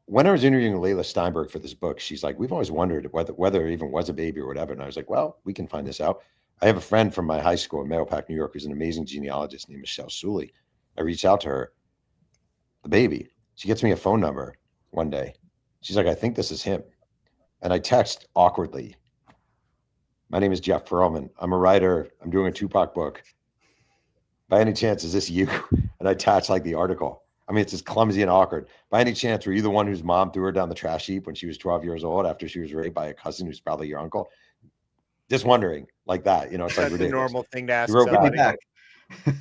When I was interviewing Layla Steinberg for this book, she's like, we've always wondered whether it even was a baby or whatever. And I was like, well, we can find this out. I have a friend from my high school in Meadowpark, New York, who's an amazing genealogist named Michelle Sully. I reached out to her, the baby. She gets me a phone number one day. She's like, I think this is him. And I text awkwardly. My name is Jeff Perlman. I'm a writer. I'm doing a Tupac book. By any chance, is this you? And I attach like the article. I mean, it's just clumsy and awkward. By any chance, were you the one whose mom threw her down the trash heap when she was 12 years old after she was raped by a cousin who's probably your uncle? Just wondering, like that. You know, it's like That's a ridiculous. normal thing to ask You wrote somebody. back.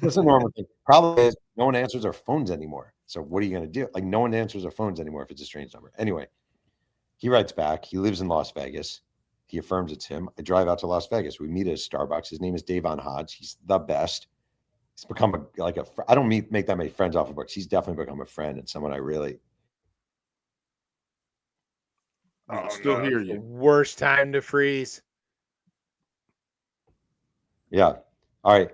It's a normal thing. Problem is, no one answers their phones anymore. So what are you going to do? Like, no one answers their phones anymore if it's a strange number. Anyway, he writes back. He lives in Las Vegas. He affirms it's him. I drive out to Las Vegas. We meet at a Starbucks. His name is Davon Hodge. He's the best. He's become I don't make that many friends off of books. He's definitely become a friend and someone I really. Still hear you. Worst time to freeze. Yeah. All right.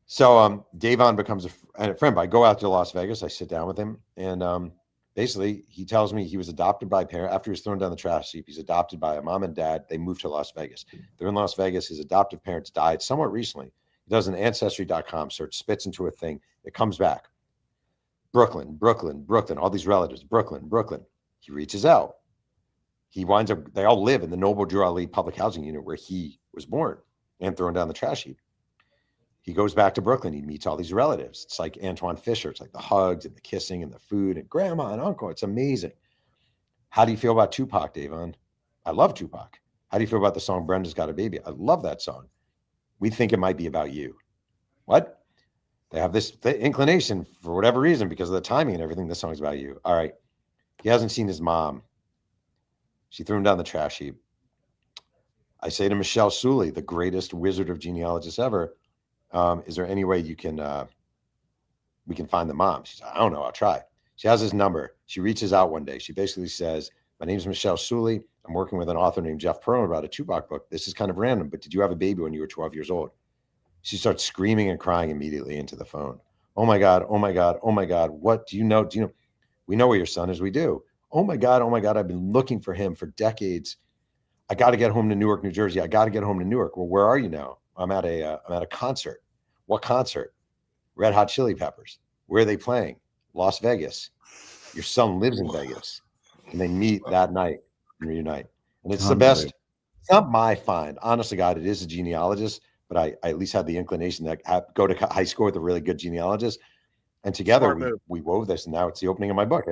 So Davon becomes a friend. I go out to Las Vegas. I sit down with him, and basically he tells me he was adopted by a parent after he was thrown down the trash heap. He's adopted by a mom and dad. They moved to Las Vegas. They're in Las Vegas. His adoptive parents died somewhat recently. He does an Ancestry.com search, spits into a thing. It comes back. Brooklyn, Brooklyn, Brooklyn, all these relatives, Brooklyn, Brooklyn. He reaches out. He winds up, they all live in the Noble Drew Ali public housing unit where he was born and thrown down the trash heap. He goes back to Brooklyn. He meets all these relatives. It's like Antoine Fisher. It's like the hugs and the kissing and the food and grandma and uncle. It's amazing. How do you feel about Tupac, Davon? I love Tupac. How do you feel about the song Brenda's Got a Baby? I love that song. We think it might be about you. What? They have this inclination for whatever reason because of the timing and everything. This song's about you. All right. He hasn't seen his mom. She threw him down the trash heap. I say to Michelle Sully, the greatest wizard of genealogists ever, is there any way we can find the mom? She's like, I don't know. I'll try. She has his number. She reaches out one day. She basically says, my name is Michelle Sully. I'm working with an author named Jeff Perlman about a Tupac book. This is kind of random, but did you have a baby when you were 12 years old? She starts screaming and crying immediately into the phone. Oh my God. Oh my God. Oh my God. What do you know? Do you know? We know where your son is. We do. Oh my God. Oh my God. I've been looking for him for decades. I got to get home to Newark, New Jersey. I got to get home to Newark. Well, where are you now? I'm at a concert. What concert? Red Hot Chili Peppers. Where are they playing? Las Vegas. Your son lives in Vegas. And they meet that night and reunite. And it's the best. It's not my find. Honestly, God, it is a genealogist, but I at least had the inclination to go to high school with a really good genealogist. And together we wove this, and now it's the opening of my book.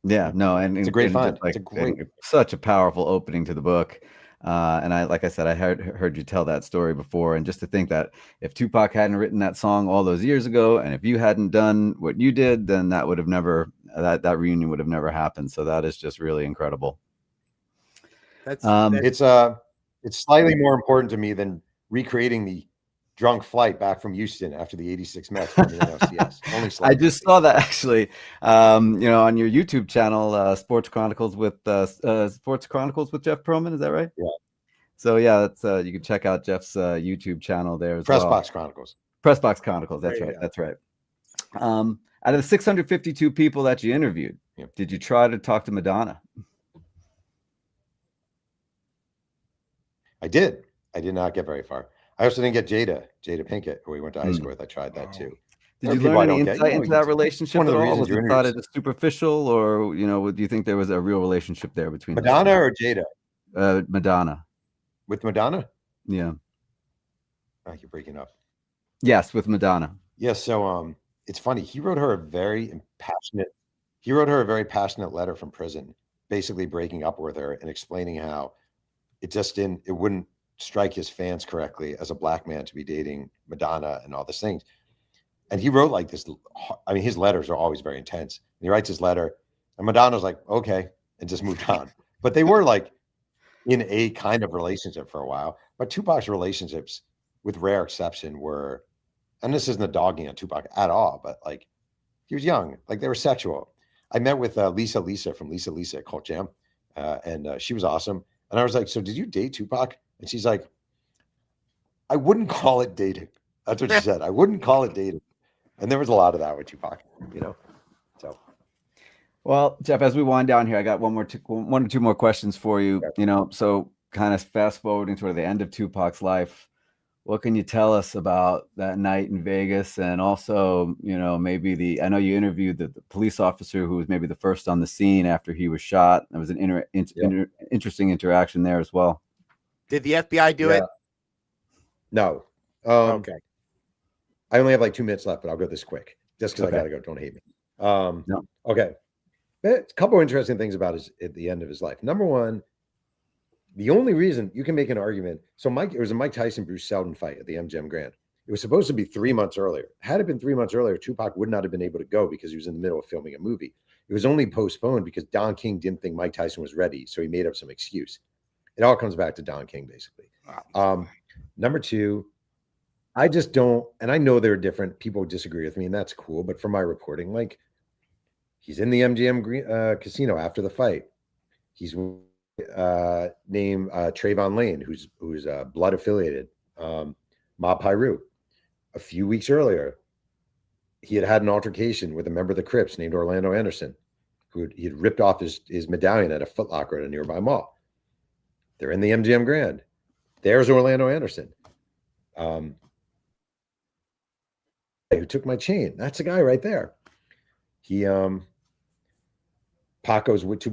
Yeah, no, and it's a great find. Like, it's such a powerful opening to the book. And like I said, I heard you tell that story before, and just to think that if Tupac hadn't written that song all those years ago, and if you hadn't done what you did, then that would have never that reunion would have never happened. So that is just really incredible. It's slightly more important to me than recreating the drunk flight back from Houston after the '86 Mets won the NLCS. Only I slightly. just saw that actually. On your YouTube channel, Sports Chronicles with Jeff Perlman. Is that right? Yeah. So yeah, that's you can check out Jeff's YouTube channel there as Press well. Box Chronicles. Press Box Chronicles. That's There you right. go. That's right. Out of the 652 people that you interviewed, did you try to talk to Madonna? I did. I did not get very far. I also didn't get Jada Pinkett, who we went to high school with. I tried that too. Did you learn any insight into that relationship at all? Was it thought it superficial, or do you think there was a real relationship there between Madonna or Jada? Madonna. With Madonna? Yeah. Oh, you're breaking up. Yes, with Madonna. Yeah. So it's funny. He wrote her a very passionate letter from prison, basically breaking up with her and explaining how it wouldn't strike his fans correctly as a black man to be dating Madonna and all these things. And he wrote like this. I mean, his letters are always very intense. And he writes his letter, and Madonna's like, okay, and just moved on. But they were like in a kind of relationship for a while. But Tupac's relationships, with rare exception, were, and this isn't a dogging on Tupac at all, but like he was young, like they were sexual. I met with Lisa from Lisa Cult Jam, and she was awesome. And I was like, so did you date Tupac? And she's like, I wouldn't call it dating. That's what she said. I wouldn't call it dating. And there was a lot of that with Tupac, So, well, Jeff, as we wind down here, I got one or two more questions for you. So kind of fast forwarding toward the end of Tupac's life, what can you tell us about that night in Vegas? And also, maybe I know you interviewed the police officer who was maybe the first on the scene after he was shot. There was an interesting interaction there as well. Did the FBI do it? No. Okay. I only have like 2 minutes left, but I'll go this quick just because I got to go. Don't hate me. No. Okay. A couple of interesting things about at the end of his life. Number one, the only reason you can make an argument. So it was a Mike Tyson, Bruce Seldon fight at the MGM Grand. It was supposed to be 3 months earlier. Had it been 3 months earlier, Tupac would not have been able to go because he was in the middle of filming a movie. It was only postponed because Don King didn't think Mike Tyson was ready. So he made up some excuse. It all comes back to Don King, basically. Number two, I just don't, and I know there are different people disagree with me, and that's cool. But for my reporting, like he's in the MGM casino after the fight. He's named Trayvon Lane, who's blood affiliated, Mob Piru. A few weeks earlier, he had an altercation with a member of the Crips named Orlando Anderson, he had ripped off his medallion at a Foot Locker at a nearby mall. They're in the MGM Grand. There's Orlando Anderson. Who took my chain? That's the guy right there. He Tupac goes, which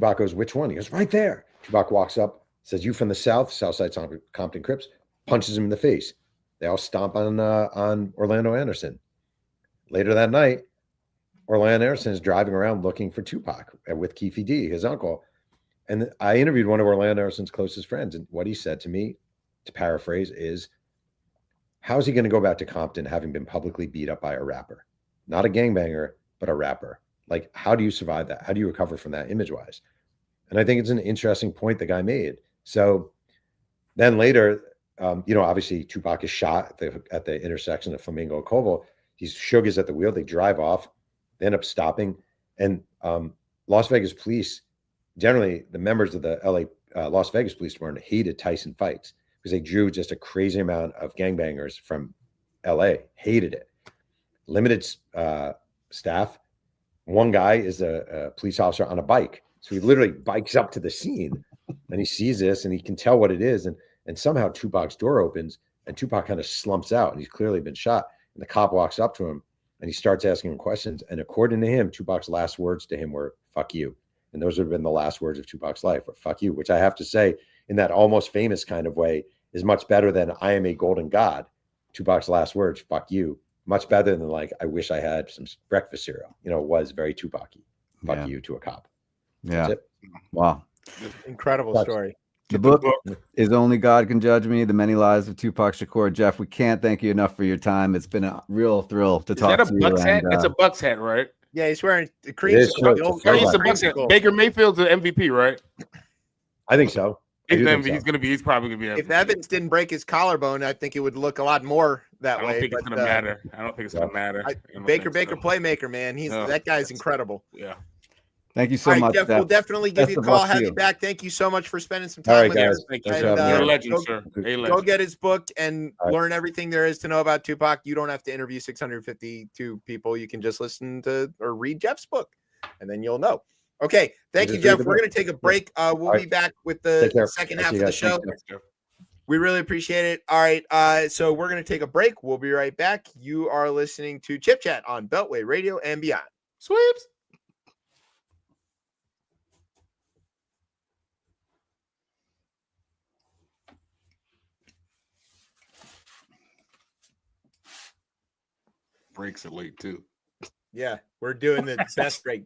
one? He goes, right there. Tupac walks up, says, you from the Southside Compton Crips, punches him in the face. They all stomp on Orlando Anderson. Later that night, Orlando Anderson is driving around looking for Tupac with Keefe D, his uncle. And I interviewed one of Orlando Anderson's closest friends, and what he said to me, to paraphrase, is, how's he going to go back to Compton having been publicly beat up by a rapper? Not a gangbanger, but a rapper. Like, how do you survive that? How do you recover from that image-wise? And I think it's an interesting point the guy made. So then later, obviously Tupac is shot at the intersection of Flamingo and Colville. Suge is at the wheel. They drive off. They end up stopping. And Las Vegas police, generally the members of the Las Vegas Police Department hated Tyson fights because they drew just a crazy amount of gangbangers from LA. Hated it. Limited staff. One guy is a police officer on a bike. So he literally bikes up to the scene and he sees this and he can tell what it is. And somehow Tupac's door opens and Tupac kind of slumps out and he's clearly been shot. And the cop walks up to him and he starts asking him questions. And according to him, Tupac's last words to him were, fuck you. And those would have been the last words of Tupac's life, or fuck you, which I have to say in that almost famous kind of way is much better than I am a golden god. Tupac's last words, fuck you, much better than like, I wish I had some breakfast cereal. It was very Tupac-y. Fuck you to a cop. Yeah. Wow. Incredible story. The book is Only God Can Judge Me, The Many Lives of Tupac Shakur. Jeff, we can't thank you enough for your time. It's been a real thrill to talk to you. Bucks hat? That's a Bucks hat, right? Yeah, he's wearing the cream. He's a Bucks hat. Baker Mayfield's the MVP, right? I think so. He's probably gonna be. If Evans didn't break his collarbone, I think it would look a lot more that way. I don't think it's gonna matter. I don't think it's gonna matter. Baker, playmaker, man. That guy's incredible. Yeah. Thank you so much, Jeff. We'll definitely give you a call. Have you back. Thank you so much for spending some time with us. Thank you. You're a legend, sir. Go get his book and learn everything there is to know about Tupac. You don't have to interview 652 people. You can just listen to or read Jeff's book, and then you'll know. Okay. Thank you, Jeff. We're going to take a break. We'll be back with the second half of the show. We really appreciate it. All right. So we're going to take a break. We'll be right back. You are listening to Chip Chat on Beltway Radio and beyond. Sweeps. Breaks are late too. Yeah, we're doing the test break.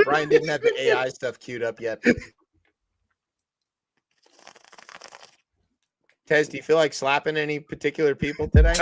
Brian didn't have the AI stuff queued up yet. Tez, do you feel like slapping any particular people today?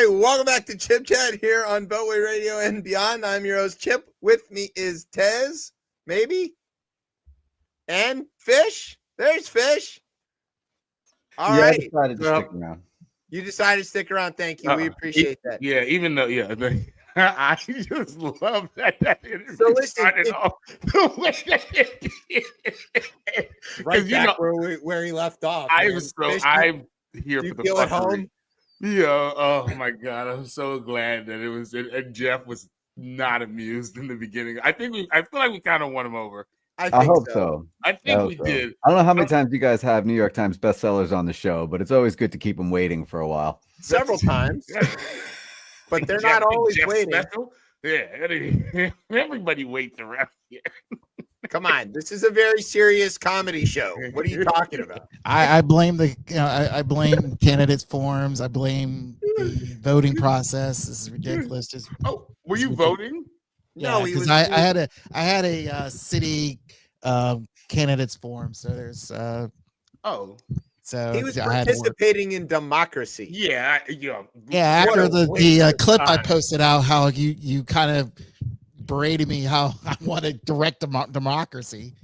Welcome back to Chip Chat here on Beltway Radio and beyond. I'm your host, Chip. With me is Tez, maybe, and Fish. There's Fish. All right. I decided to stick around. You decided to stick around. Thank you. We appreciate that. Yeah, even though, I just love that interview. So listen, the way that it did. Right back where he left off. I'm here for the feel at home. Yeah. Oh my God. I'm so glad that it was. And Jeff was not amused in the beginning. I feel like we kind of won him over. I hope so. I think we did. I don't know how many times you guys have New York Times bestsellers on the show, but it's always good to keep them waiting for a while. Several times. But they're not always waiting. Special? Yeah. Everybody waits around here. Come on, this is a very serious comedy show. What are you talking about? I blame I blame candidates' forms. I blame the voting process. This is ridiculous. Were you voting? Yeah, no, because I had a city candidates form. So there's So he was participating in democracy. Yeah, After the clip I posted out, how you kind of berated me how I want a direct democracy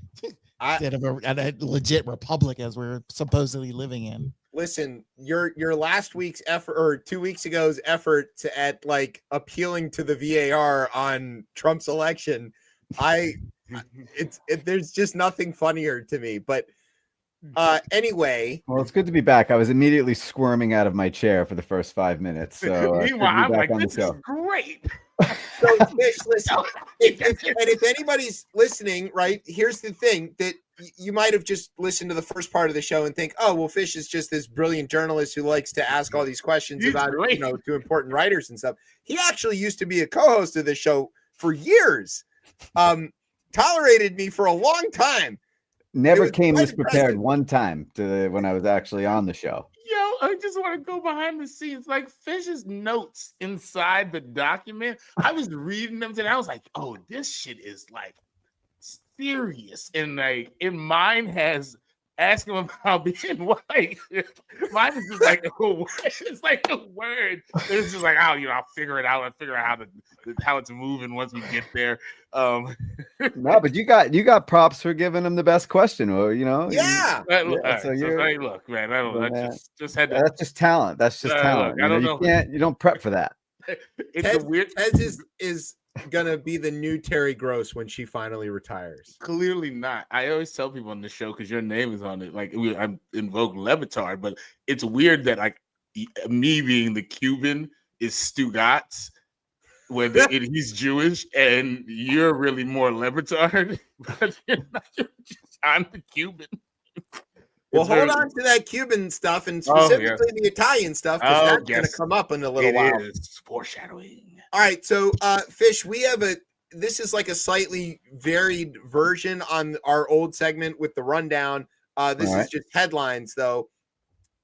instead of a legit republic as we're supposedly living in. Listen, your last week's effort or 2 weeks ago's effort at like appealing to the VAR on Trump's election, there's just nothing funnier to me. But Anyway. Well, it's good to be back. I was immediately squirming out of my chair for the first 5 minutes. So meanwhile, I'm like, this is great. So, Fish, listen, if anybody's listening, right, here's the thing that you might have just listened to the first part of the show and think, oh, well, Fish is just this brilliant journalist who likes to ask all these questions about, to important writers and stuff. He actually used to be a co-host of this show for years, tolerated me for a long time. Never came this prepared one time when I was actually on the show. Yo, I just want to go behind the scenes. Like Fish's notes inside the document. I was reading them today. I was like, oh, this shit is like serious. And like, mine has ask him about being white. Mine is just like it's like a word. It's just like, oh, I'll figure it out. I'll figure out how it's moving once we get there. No, but you got props for giving him the best question, or Yeah. Look, man. I don't know. Just had to, that's just talent. That's just talent. I don't know. You don't prep for that. It's a weird. Tez is gonna be the new Terry Gross when she finally retires. Clearly not. I always tell people on the show, because your name is on it, like I invoke Levitard, but it's weird that like me being the Cuban is Stu Gatz, when he's Jewish, and you're really more Levitard, but I'm the Cuban. Well, hold on to that Cuban stuff, and specifically the Italian stuff, because that's going to come up in a little while. It is foreshadowing. All right, so Fish, we have this is like a slightly varied version on our old segment with the rundown. This is just headlines, though.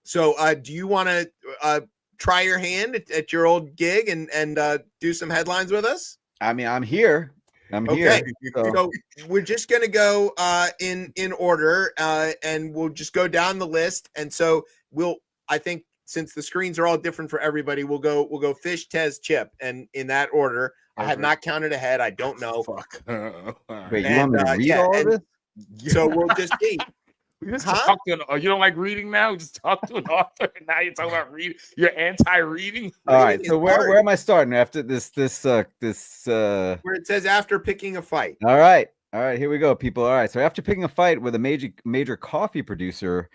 So do you want to try your hand at your old gig and do some headlines with us? I mean, I'm here. Here. So we're just going to go in order, and we'll just go down the list. And so I think since the screens are all different for everybody, we'll go Fish, Tez, Chip, and in that order. I have not counted ahead. I don't know. Fuck. Wait, you want me to read all of this? So we'll just see. Talk to you don't like reading now? Just talk to an author, and now you're talking about reading. You're anti-reading. All right. So where am I starting after this? Where it says after picking a fight. All right. Here we go, people. All right. So after picking a fight with a major coffee producer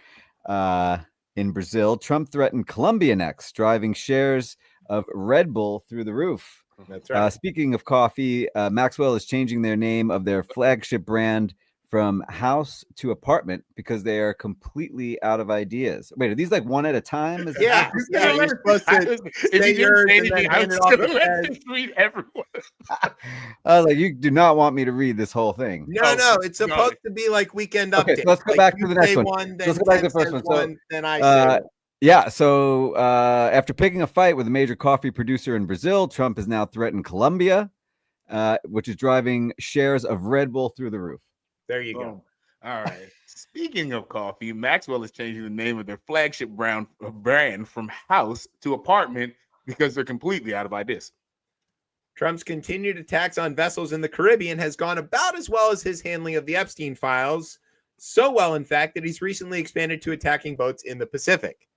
in Brazil, Trump threatened Colombia next, driving shares of Red Bull through the roof. That's right. Speaking of coffee, Maxwell is changing their name of their flagship brand from house to apartment because they are completely out of ideas. Wait, are these like one at a time? Yeah, you're supposed to say yours and then hand it off to read everyone. Like, you do not want me to read this whole thing. No, it's supposed to be like weekend update. So let's go back to the next one. Let's go back to the first one. So, then I say yeah, so after picking a fight with a major coffee producer in Brazil, Trump has now threatened Colombia, which is driving shares of Red Bull through the roof. There you go. All right. Speaking of coffee, Maxwell is changing the name of their flagship brand from house to apartment because they're completely out of ideas. Trump's continued attacks on vessels in the Caribbean has gone about as well as his handling of the Epstein files. So well, in fact, that he's recently expanded to attacking boats in the Pacific.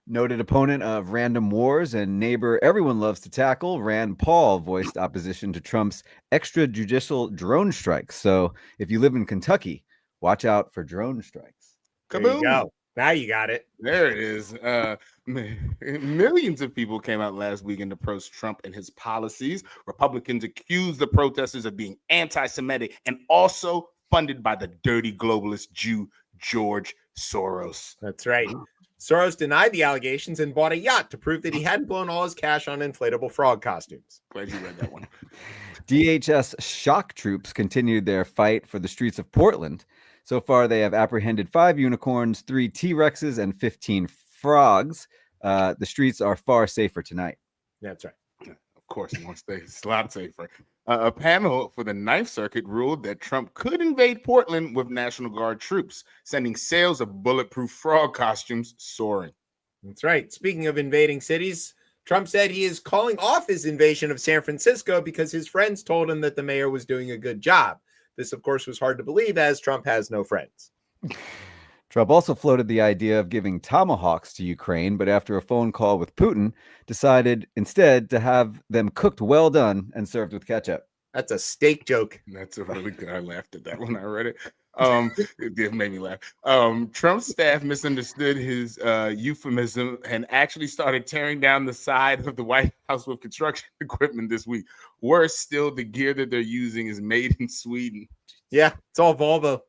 Noted opponent of random wars and neighbor everyone loves to tackle, Rand Paul voiced opposition to Trump's extrajudicial drone strikes. So if you live in Kentucky, watch out for drone strikes. Kaboom. There you go. Now you got it. There it is. Millions of people came out last weekend to protest Trump and his policies. Republicans accused the protesters of being anti-Semitic and also funded by the dirty globalist Jew, George Soros. That's right. Soros denied the allegations and bought a yacht to prove that he hadn't blown all his cash on inflatable frog costumes. Glad you read that one. DHS shock troops continued their fight for the streets of Portland. So far, they have apprehended 5 unicorns, 3 T-Rexes, and 15 frogs. The streets are far safer tonight. That's right. Of course, it's a lot safer. A panel for the Ninth Circuit ruled that Trump could invade Portland with National Guard troops, sending sales of bulletproof frog costumes soaring. That's right. Speaking of invading cities, Trump said he is calling off his invasion of San Francisco because his friends told him that the mayor was doing a good job. This, of course, was hard to believe as Trump has no friends. Trump also floated the idea of giving tomahawks to Ukraine, but after a phone call with Putin, decided instead to have them cooked well done and served with ketchup. That's a steak joke. That's a really good. I laughed at that when I read it. It made me laugh. Trump's staff misunderstood his euphemism and actually started tearing down the side of the White House with construction equipment this week. Worse still, the gear that they're using is made in Sweden. Yeah, it's all Volvo.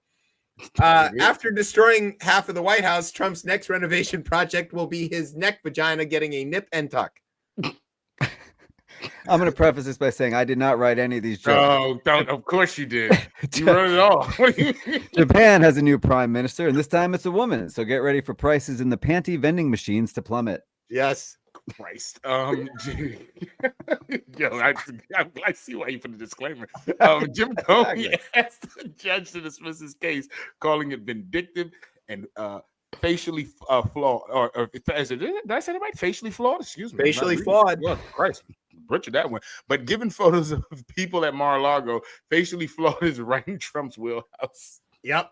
After destroying half of the White House, Trump's next renovation project will be his neck vagina getting a nip and tuck. I'm going to preface this by saying I did not write any of these jokes. Oh, don't! Of course you did. You wrote it all. Japan has a new prime minister, and this time it's a woman. So get ready for prices in the panty vending machines to plummet. Yes. Christ. Yo, I see why you put a disclaimer. Jim Comey asked the judge to dismiss his case, calling it vindictive and facially flawed. Or did I say that right? Facially flawed? Excuse me. Facially flawed. Oh, Christ. Butchered that one. But given photos of people at Mar-a-Lago, facially flawed is right in Trump's wheelhouse. Yep.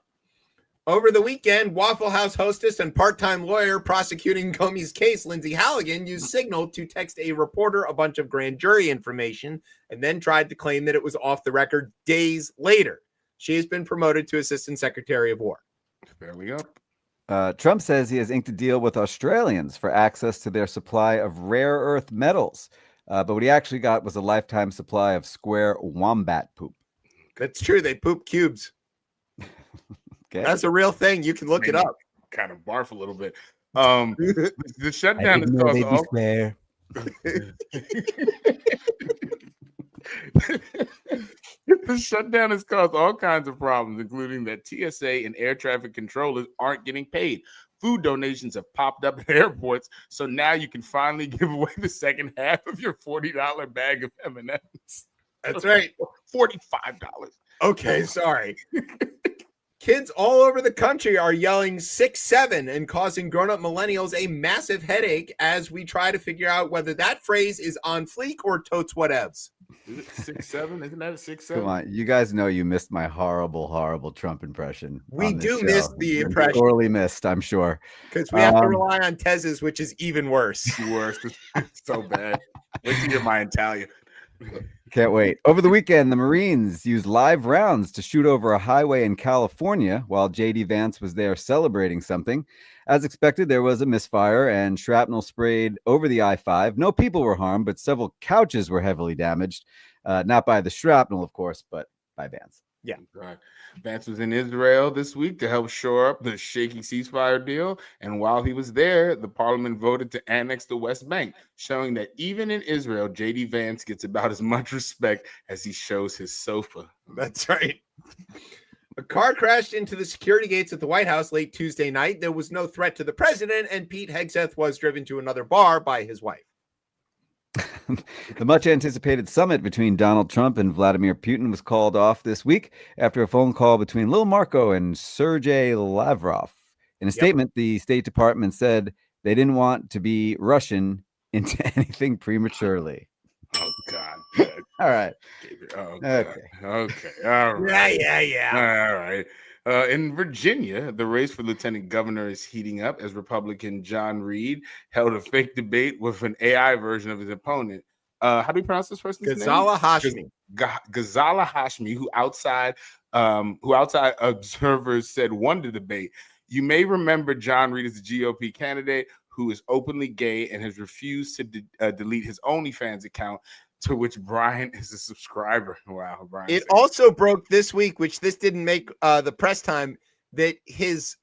Over the weekend, Waffle House hostess and part-time lawyer prosecuting Comey's case, Lindsay Halligan, used Signal to text a reporter a bunch of grand jury information and then tried to claim that it was off the record days later. She has been promoted to Assistant Secretary of War. Fairly up. Trump says he has inked a deal with Australians for access to their supply of rare earth metals. But what he actually got was a lifetime supply of square wombat poop. That's true. They poop cubes. Okay. That's a real thing. You can look it up. Kind of barf a little bit. The shutdown is caused all... The shutdown has caused all kinds of problems, including that TSA and air traffic controllers aren't getting paid. Food donations have popped up at airports, so now you can finally give away the second half of your $40 bag of M&Ms. That's right. $45. Okay, sorry. Kids all over the country are yelling 6-7 and causing grown-up millennials a massive headache as we try to figure out whether that phrase is on fleek or totes whatevs. Is it 6-7? Isn't that a 6-7? Come on, you guys know you missed my horrible Trump impression. We do miss the impression. Sorely missed, I'm sure. Because we have to rely on Tez's, which is even worse. Worse. It's so bad. Wait till you hear my Italian. Can't wait. Over the weekend, the Marines used live rounds to shoot over a highway in California while J.D. Vance was there celebrating something. As expected, there was a misfire and shrapnel sprayed over the I-5. No people were harmed, but several couches were heavily damaged. Not by the shrapnel, of course, but by Vance. Yeah. Right. Vance was in Israel this week to help shore up the shaky ceasefire deal. And while he was there, the parliament voted to annex the West Bank, showing that even in Israel, J.D. Vance gets about as much respect as he shows his sofa. That's right. A car crashed into the security gates at the White House late Tuesday night. There was no threat to the president, and Pete Hegseth was driven to another bar by his wife. The much-anticipated summit between Donald Trump and Vladimir Putin was called off this week after a phone call between Lil Marco and Sergei Lavrov. In a statement, the State Department said they didn't want to be Russian into anything prematurely. Oh, God. All right. Oh, okay. Okay. All right. Yeah. All right. In Virginia, the race for lieutenant governor is heating up as Republican John Reed held a fake debate with an AI version of his opponent. How do you pronounce this person's name? Ghazala Hashmi. Ghazala Hashmi, who outside observers said won the debate. You may remember John Reed as the GOP candidate who is openly gay and has refused to delete his OnlyFans account, to which Brian is a subscriber. Wow, Brian. It also broke this week, which this didn't make the press time, that his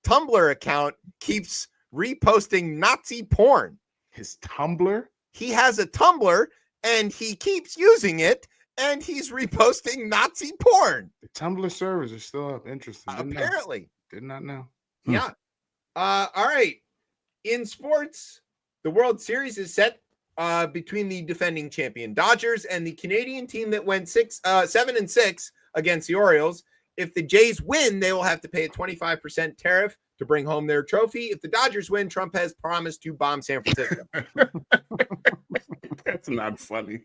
Tumblr account keeps reposting Nazi porn. His Tumblr? He has a Tumblr, and he keeps using it, and he's reposting Nazi porn. The Tumblr servers are still up. Interesting. Apparently. Did not know. Yeah. All right. In sports, the World Series is set between the defending champion Dodgers and the Canadian team that went 7-6 against the Orioles. If the Jays win, they will have to pay a 25% tariff to bring home their trophy. If the Dodgers win, Trump has promised to bomb San Francisco. That's not funny.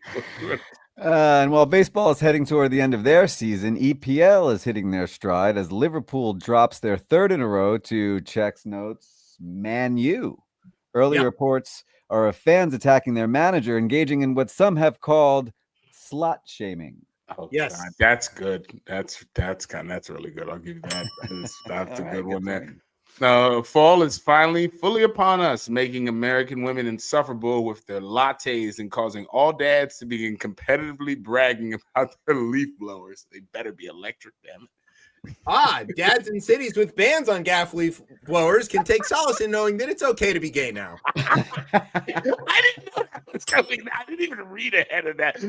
And while baseball is heading toward the end of their season, EPL is hitting their stride as Liverpool drops their third in a row to Czech's notes Man U. Early reports are of fans attacking their manager, engaging in what some have called slut shaming. Oh, yes, God, that's good. That's really good. I'll give you that. That's a good one there. Fall is finally fully upon us, making American women insufferable with their lattes and causing all dads to begin competitively bragging about their leaf blowers. They better be electric, damn it. Dads in cities with bans on gaff leaf blowers can take solace in knowing that it's okay to be gay now. I didn't know that was coming. I didn't even read ahead of that.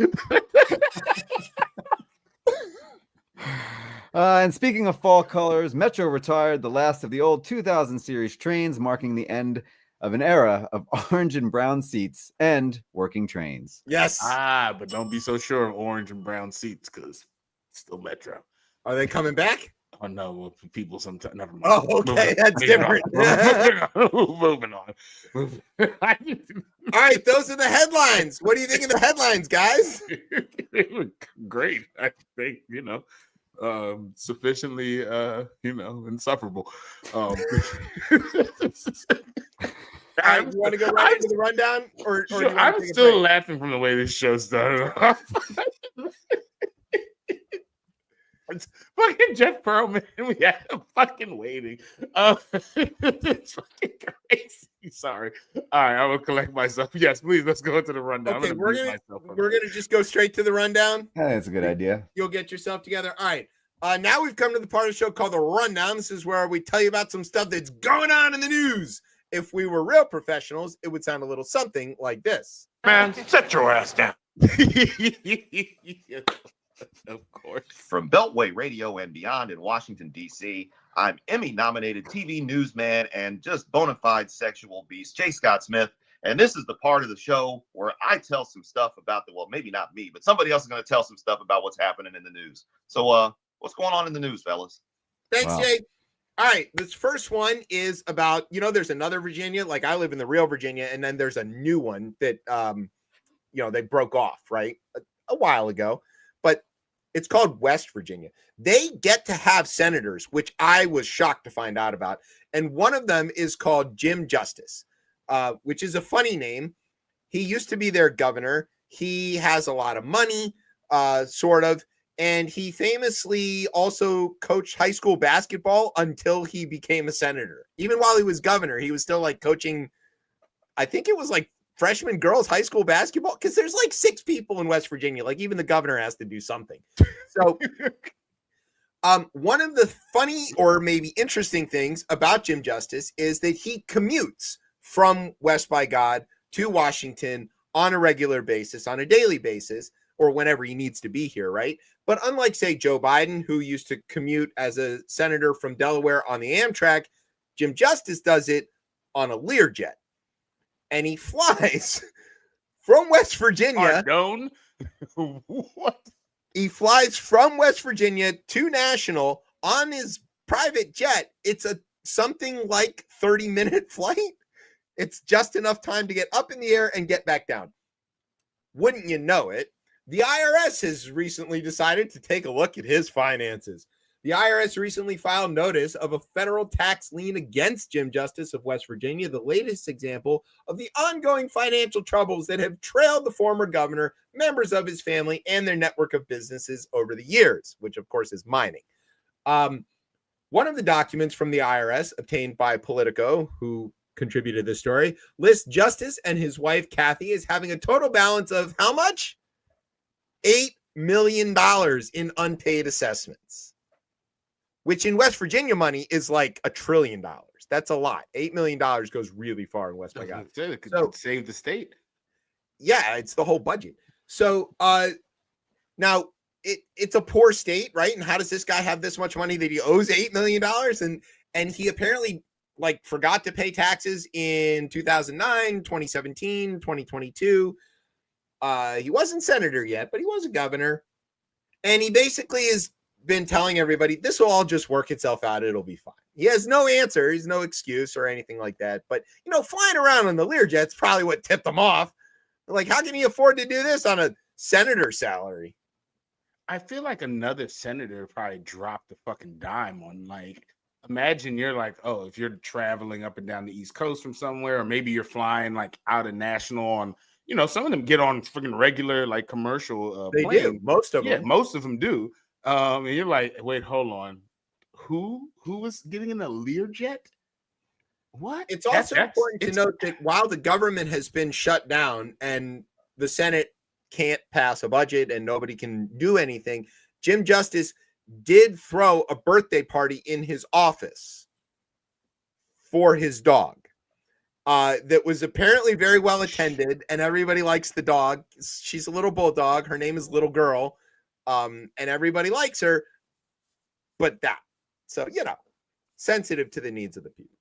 And speaking of fall colors, Metro retired the last of the old 2000 series trains, marking the end of an era of orange and brown seats and working trains. Yes. But don't be so sure of orange and brown seats because it's still Metro. Are they coming back? Oh no, well, people sometimes never mind. Oh, okay, that's different. Moving on. All right, those are the headlines. What do you think of the headlines, guys? Great. I think, sufficiently insufferable. All right, you want to go right into the rundown, or I'm still laughing from the way this show started off. It's fucking Jeff Pearlman, and we had him fucking waiting. It's fucking crazy. Sorry. All right, I will collect myself. Yes, please, let's go into the rundown. Okay, we're gonna just go straight to the rundown. That's a good idea. You'll get yourself together. All right. Now we've come to the part of the show called the rundown. This is where we tell you about some stuff that's going on in the news. If we were real professionals, it would sound a little something like this. Man, sit your ass down. Of course. From Beltway Radio and beyond in Washington, D.C., I'm Emmy-nominated TV newsman and just bona fide sexual beast, J. Scott Smith. And this is the part of the show where I tell some stuff about maybe not me, but somebody else is going to tell some stuff about what's happening in the news. So what's going on in the news, fellas? Thanks, Jay. All right, this first one is about, there's another Virginia, like I live in the real Virginia, and then there's a new one that, they broke off, right, a while ago, but it's called West Virginia. They get to have senators, which I was shocked to find out about, and one of them is called Jim Justice, which is a funny name. He used to be their governor. He has a lot of money, sort of. And he famously also coached high school basketball until he became a senator. Even while he was governor, he was still like coaching, I think it was like freshman girls high school basketball, because there's like 6 people in West Virginia. Like even the governor has to do something. So one of the funny or maybe interesting things about Jim Justice is that he commutes from West by God to Washington on a regular basis, on a daily basis, or whenever he needs to be here, right? But unlike, say, Joe Biden, who used to commute as a senator from Delaware on the Amtrak, Jim Justice does it on a Learjet. And he flies from West Virginia. Pardon? What? He flies from West Virginia to National on his private jet. It's something like 30-minute flight. It's just enough time to get up in the air and get back down. Wouldn't you know it? The IRS has recently decided to take a look at his finances. The IRS recently filed notice of a federal tax lien against Jim Justice of West Virginia, the latest example of the ongoing financial troubles that have trailed the former governor, members of his family, and their network of businesses over the years, which of course is mining. One of the documents from the IRS obtained by Politico, who contributed this story, lists Justice and his wife Kathy as having a total balance of how much? $8 million in unpaid assessments, which in West Virginia money is like $1 trillion. That's a lot. $8 million goes really far in West Virginia. It could save the state. Yeah, it's the whole budget. So now it's a poor state, right? And how does this guy have this much money that he owes $8 million? And he apparently forgot to pay taxes in 2009, 2017, 2022. He wasn't senator yet, but he was a governor. And he basically has been telling everybody this will all just work itself out. It'll be fine. He has no answer. He's no excuse or anything like that. But, flying around on the Learjet's probably what tipped him off. Like, how can he afford to do this on a senator salary? I feel like another senator probably dropped a fucking dime on, imagine you're if you're traveling up and down the East Coast from somewhere, or maybe you're flying out of National on, some of them get on freaking regular like commercial they planes. do. Most of them. Most of them do. And you're like, wait, hold on. Who was getting in a Learjet? What? It's also important to note that while the government has been shut down and the Senate can't pass a budget and nobody can do anything, Jim Justice did throw a birthday party in his office for his dog. That was apparently very well attended, and everybody likes the dog. She's a little bulldog. Her name is Little Girl, and everybody likes her. But so sensitive to the needs of the people.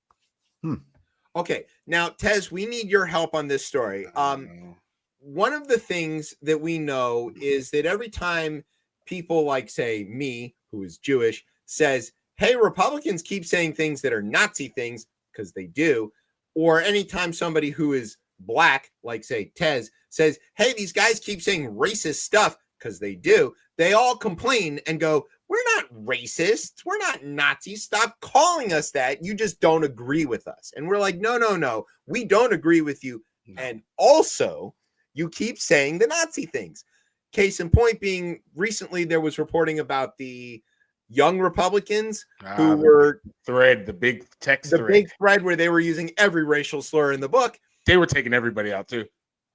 Okay, now Tez, we need your help on this story. One of the things that we know is that every time people like, say, me, who is Jewish, says, "Hey, Republicans keep saying things that are Nazi things," because they do. Or anytime somebody who is black, like say Tez, says, "Hey, these guys keep saying racist stuff," because they do, they all complain and go, "We're not racists. We're not Nazis. Stop calling us that. You just don't agree with us." And we're like, no. We don't agree with you. And also, you keep saying the Nazi things. Case in point being, recently there was reporting about the young Republicans who were the big text thread. Big thread where they were using every racial slur in the book. They were taking everybody out too.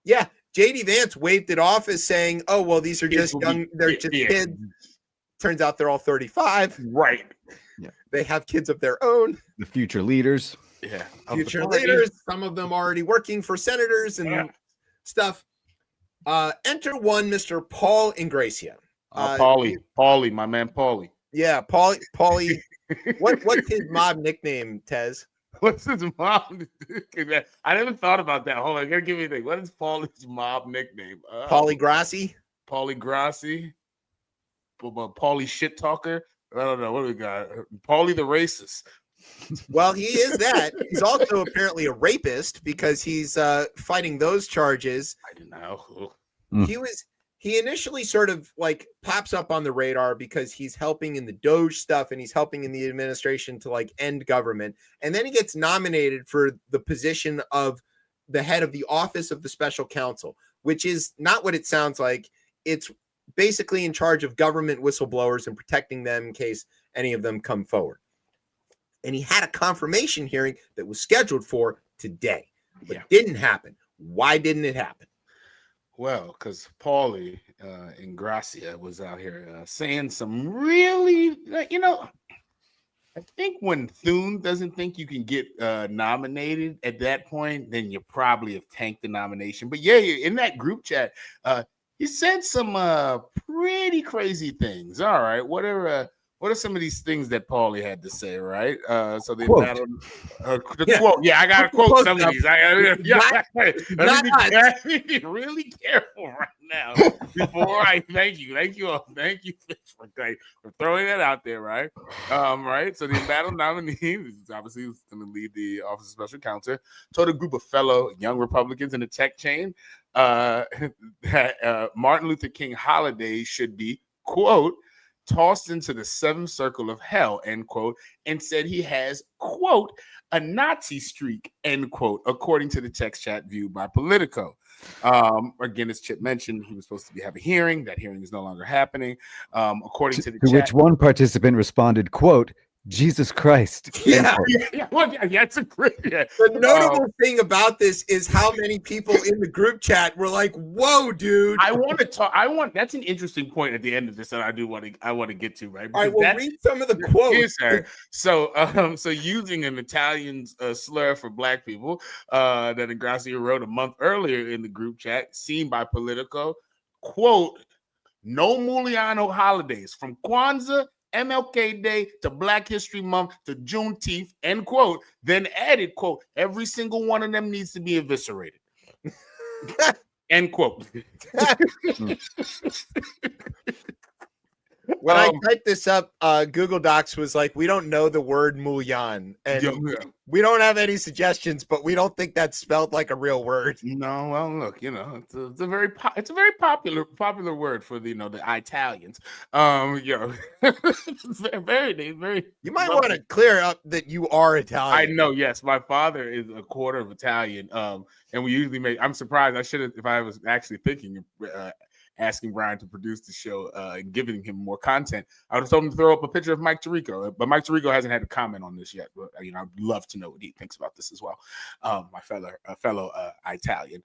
Yeah. JD Vance waved it off as saying, "Oh, well, these are just young, they're just kids." Turns out they're all 35. Right. Yeah. They have kids of their own. The future leaders. Yeah. Future leaders. Some of them already working for senators and stuff. Enter one Mr. Paul Ingracia. Paulie, my man Paulie. Yeah, Paulie. What's his mob nickname, Tez? What's his mob? I never thought about that. Hold on, I gotta give you a thing. What is Paulie's mob nickname? Paulie Grassi. Paulie Grassi. Paulie shit talker. I don't know. What do we got? Paulie the racist. Well, he is that. He's also apparently a rapist because he's fighting those charges. I didn't know. He initially sort of like pops up on the radar because he's helping in the Doge stuff and he's helping in the administration to like end government. And then he gets nominated for the position of the head of the office of the special counsel, which is not what it sounds like. It's basically in charge of government whistleblowers and protecting them in case any of them come forward. And he had a confirmation hearing that was scheduled for today, but didn't happen. Why didn't it happen? Well, because Paulie Ingracia was out here saying some really, I think when Thune doesn't think you can get nominated at that point, then you probably have tanked the nomination. But yeah, in that group chat, he said some pretty crazy things. All right, what are some of these things that Paulie had to say, right? So they battled the quote. Yeah, I gotta quote some of these. Let me be really careful right now before I thank you for throwing that out there, right? Right. So the embattled nominee, obviously was going to lead the Office of Special Counsel, told a group of fellow young Republicans in the tech chain that Martin Luther King holiday should be, quote, tossed into the seventh circle of hell, end quote, and said he has, quote, a Nazi streak, end quote, according to the text chat viewed by Politico. Again, as Chip mentioned, he was supposed to have a hearing. That hearing is no longer happening. According to the chat, which one participant responded, quote, Jesus Christ. That's a great. Yeah. The notable thing about this is how many people in the group chat were like, "Whoa, dude!" I want to talk. That's an interesting point at the end of this that I want to get to. Right. All right. Well, read some of the quotes. So using an Italian slur for black people that Ingracia wrote a month earlier in the group chat, seen by Politico, quote, "No Muliano holidays from Kwanzaa, MLK Day to Black History Month to Juneteenth," end quote, then added, quote, "every single one of them needs to be eviscerated," end quote. When I typed this up, Google Docs was like, we don't know the word Mulan, and we don't have any suggestions, but we don't think that's spelled like a real word. No, well, look, it's a very popular word for the Italians. It's very. You might want to clear up that you are Italian. I know. Yes, my father is a quarter of Italian. And we usually make. I'm surprised. I should have, if I was actually thinking asking Brian to produce the show and giving him more content, I would have told him to throw up a picture of Mike Tirico. But Mike Tirico hasn't had a comment on this yet. But I'd love to know what he thinks about this as well. My fellow Italian.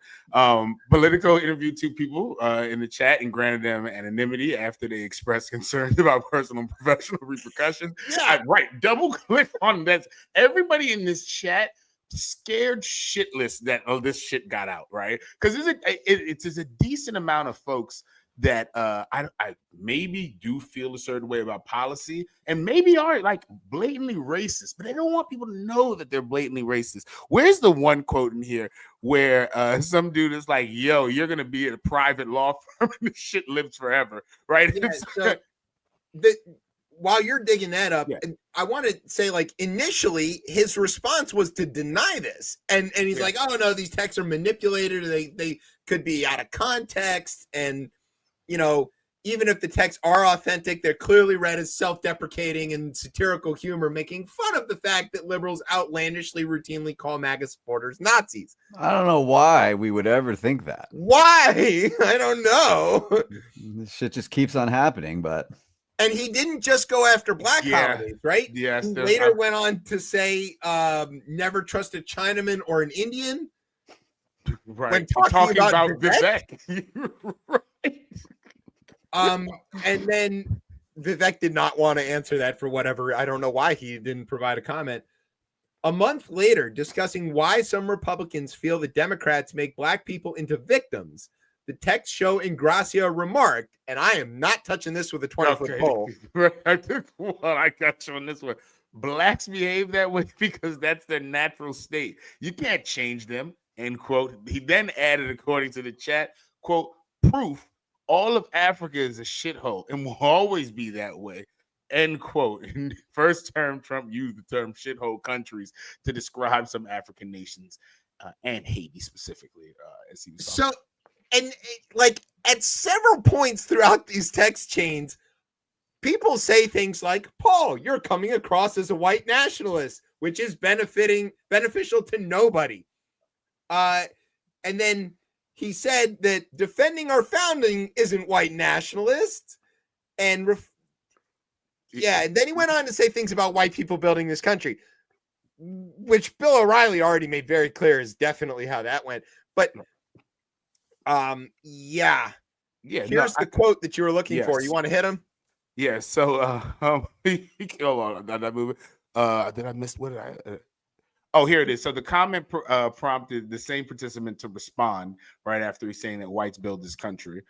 Politico interviewed two people in the chat and granted them anonymity after they expressed concerns about personal and professional repercussions. Yeah, right. Double click on that. Everybody in this chat scared shitless that this shit got out, right? Because it's a decent amount of folks that I maybe do feel a certain way about policy and maybe are like blatantly racist, but they don't want people to know that they're blatantly racist. Where's the one quote in here where some dude is like, yo, you're gonna be at a private law firm and this shit lives forever, right? Yeah, so while you're digging that up, I want to say, like, initially his response was to deny this, and he's like, oh no, these texts are manipulated, they could be out of context, and even if the texts are authentic, they're clearly read as self-deprecating and satirical humor, making fun of the fact that liberals outlandishly routinely call MAGA supporters Nazis. I don't know why we would ever think that. Why? I don't know. This shit just keeps on happening, but. And he didn't just go after black holidays, right? Yes. He later went on to say, never trust a Chinaman or an Indian. Right. When talking about Vivek. Right. And then Vivek did not want to answer that for whatever. I don't know why he didn't provide a comment. A month later, discussing why some Republicans feel that Democrats make black people into victims, the text show Ingracia remarked, and I am not touching this with a 20-foot pole. I got you on this one. Blacks behave that way because that's their natural state. You can't change them, end quote. He then added, according to the chat, quote, proof all of Africa is a shithole and will always be that way, end quote. In the first term, Trump used the term shithole countries to describe some African nations and Haiti specifically. As he was so. And like at several points throughout these text chains, people say things like, Paul, you're coming across as a white nationalist, which is beneficial to nobody. And then he said that defending our founding isn't white nationalist. And and then he went on to say things about white people building this country, which Bill O'Reilly already made very clear is definitely how that went. But here's the quote that you were looking for. You want to hit him? Yeah. So hold on, that movie. Did I miss what did I oh, here it is. So the comment prompted the same participant to respond right after he's saying that whites build this country.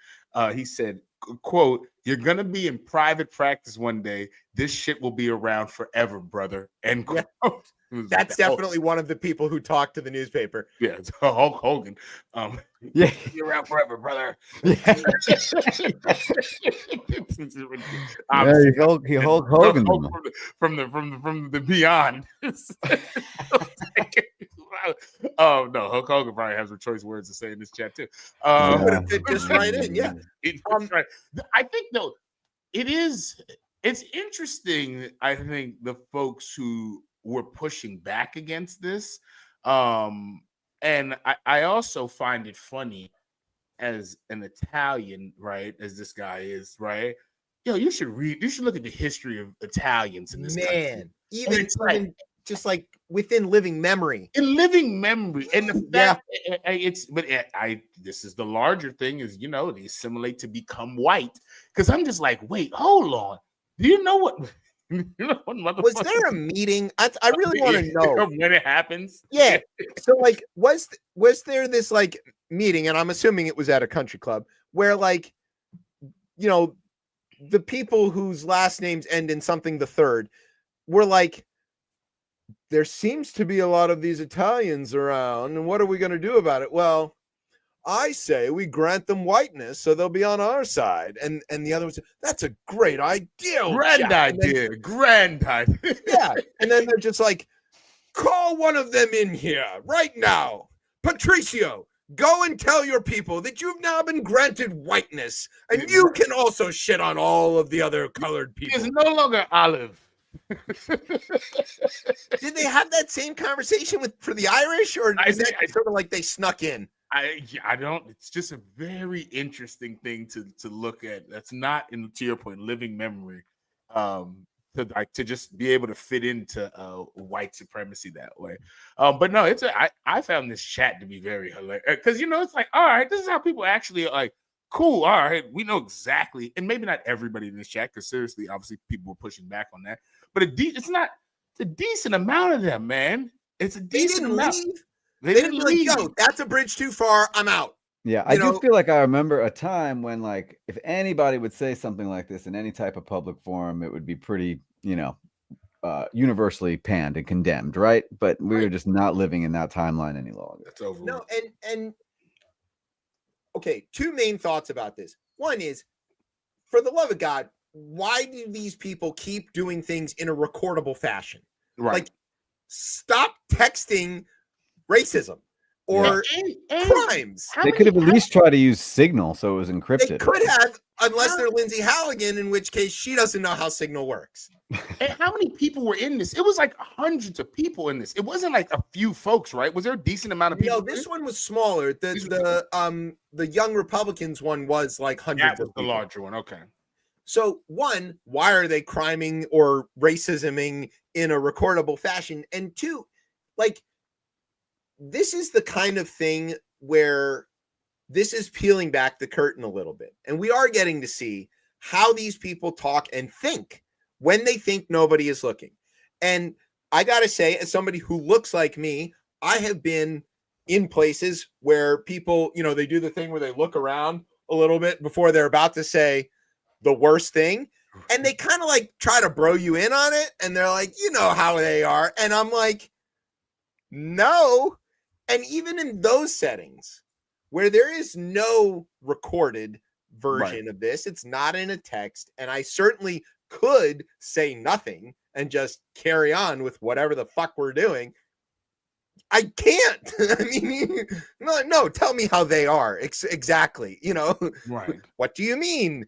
He said, quote, you're gonna be in private practice one day. This shit will be around forever, brother. End quote. Yeah. That's definitely one of the people who talked to the newspaper. Yeah, it's Hulk Hogan. Yeah, you're around forever, brother. Yeah, he Hulk Hogan from the beyond. Oh no, Hulk Hogan probably has a choice words to say in this chat too. Would have fit just right in, yeah. Right. I think though, it's interesting. I think the folks who were pushing back against this, and I also find it funny as an Italian, right? As this guy is, right? Yo, you should look at the history of Italians in this country. Even just like within living memory. In living memory. And the fact this is the larger thing is, they assimilate to become white. Because I'm just like, wait, hold on. Do you know what? Was there a meeting? I really want to know when it happens. Yeah. So like, was there this like meeting, and I'm assuming it was at a country club, where like, the people whose last names end in something the third were like, there seems to be a lot of these Italians around, and what are we going to do about it? Well, I say we grant them whiteness so they'll be on our side. And the other was, that's a great idea. Grand idea. Grand idea. Yeah. And then they're just like, call one of them in here right now. Patricio, go and tell your people that you've now been granted whiteness, and you can also shit on all of the other colored people. It's no longer olive. Did they have that same conversation for the Irish, or is that sort of like they snuck in? I don't. It's just a very interesting thing to look at. That's not, to your point, living memory. To just be able to fit into white supremacy that way. But no, I found this chat to be very hilarious because it's like, all right, this is how people actually are like, cool, all right, we know exactly, and maybe not everybody in this chat, because seriously, obviously people were pushing back on that, but it's a decent amount of them, man. It's a decent amount. They didn't leave. Like, yo, that's a bridge too far. I'm out. Yeah, I do feel like I remember a time when, like, if anybody would say something like this in any type of public forum, it would be pretty, universally panned and condemned, right? But we're just not living in that timeline any longer. That's over. No, and okay, two main thoughts about this. One is, for the love of God, why do these people keep doing things in a recordable fashion? Right. Like, stop texting racism or crimes. They could have at least tried to use Signal so it was encrypted. They could have, unless they're Lindsay Halligan, in which case she doesn't know how Signal works. And how many people were in this? It was like hundreds of people in this. It wasn't like a few folks, right? Was there a decent amount of people? No, this one was smaller. The Young Republicans one was like hundreds. That was the larger one. Okay. So one, why are they criming or racisming in a recordable fashion? And two, like, this is the kind of thing where this is peeling back the curtain a little bit. And we are getting to see how these people talk and think when they think nobody is looking. And I got to say, as somebody who looks like me, I have been in places where people, they do the thing where they look around a little bit before they're about to say the worst thing. And they kind of like try to bro you in on it. And they're like, you know how they are. And I'm like, no. And even in those settings where there is no recorded version of this, it's not in a text. And I certainly could say nothing and just carry on with whatever the fuck we're doing. I can't. I mean, no, tell me how they are. Exactly. Right. What do you mean?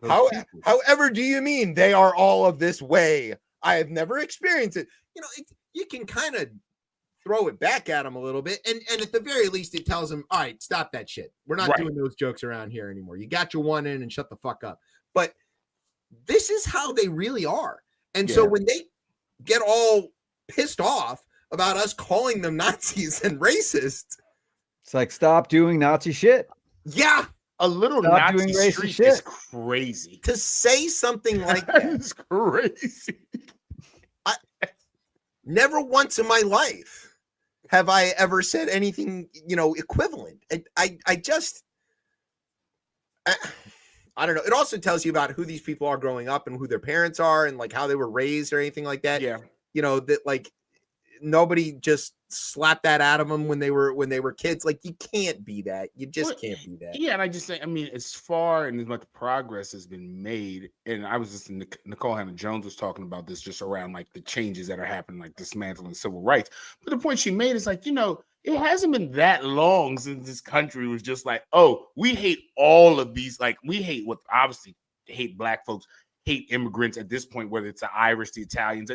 However do you mean they are all of this way? I have never experienced it. You can kind of throw it back at them a little bit. And at the very least, it tells them, all right, stop that shit. We're not doing those jokes around here anymore. You got your one in and shut the fuck up. But this is how they really are. And so when they get all pissed off about us calling them Nazis and racists, it's like, stop doing Nazi shit. Yeah. A little stop Nazi doing streak shit is crazy. To say something like that is crazy. Never once in my life have I ever said anything, equivalent. I don't know. It also tells you about who these people are growing up and who their parents are and like how they were raised or anything like that. Yeah. That like nobody just slapped that out of them when they were kids. Like, you can't be that. You just can't be that. Yeah. And I just think, as far and as much progress has been made, and I was just, Nicole Hannah-Jones was talking about this just around like the changes that are happening, like dismantling civil rights. But the point she made is like, it hasn't been that long since this country was just like, oh, we hate all of these. Like, we hate hate black folks, hate immigrants at this point, whether it's the Irish, the Italians.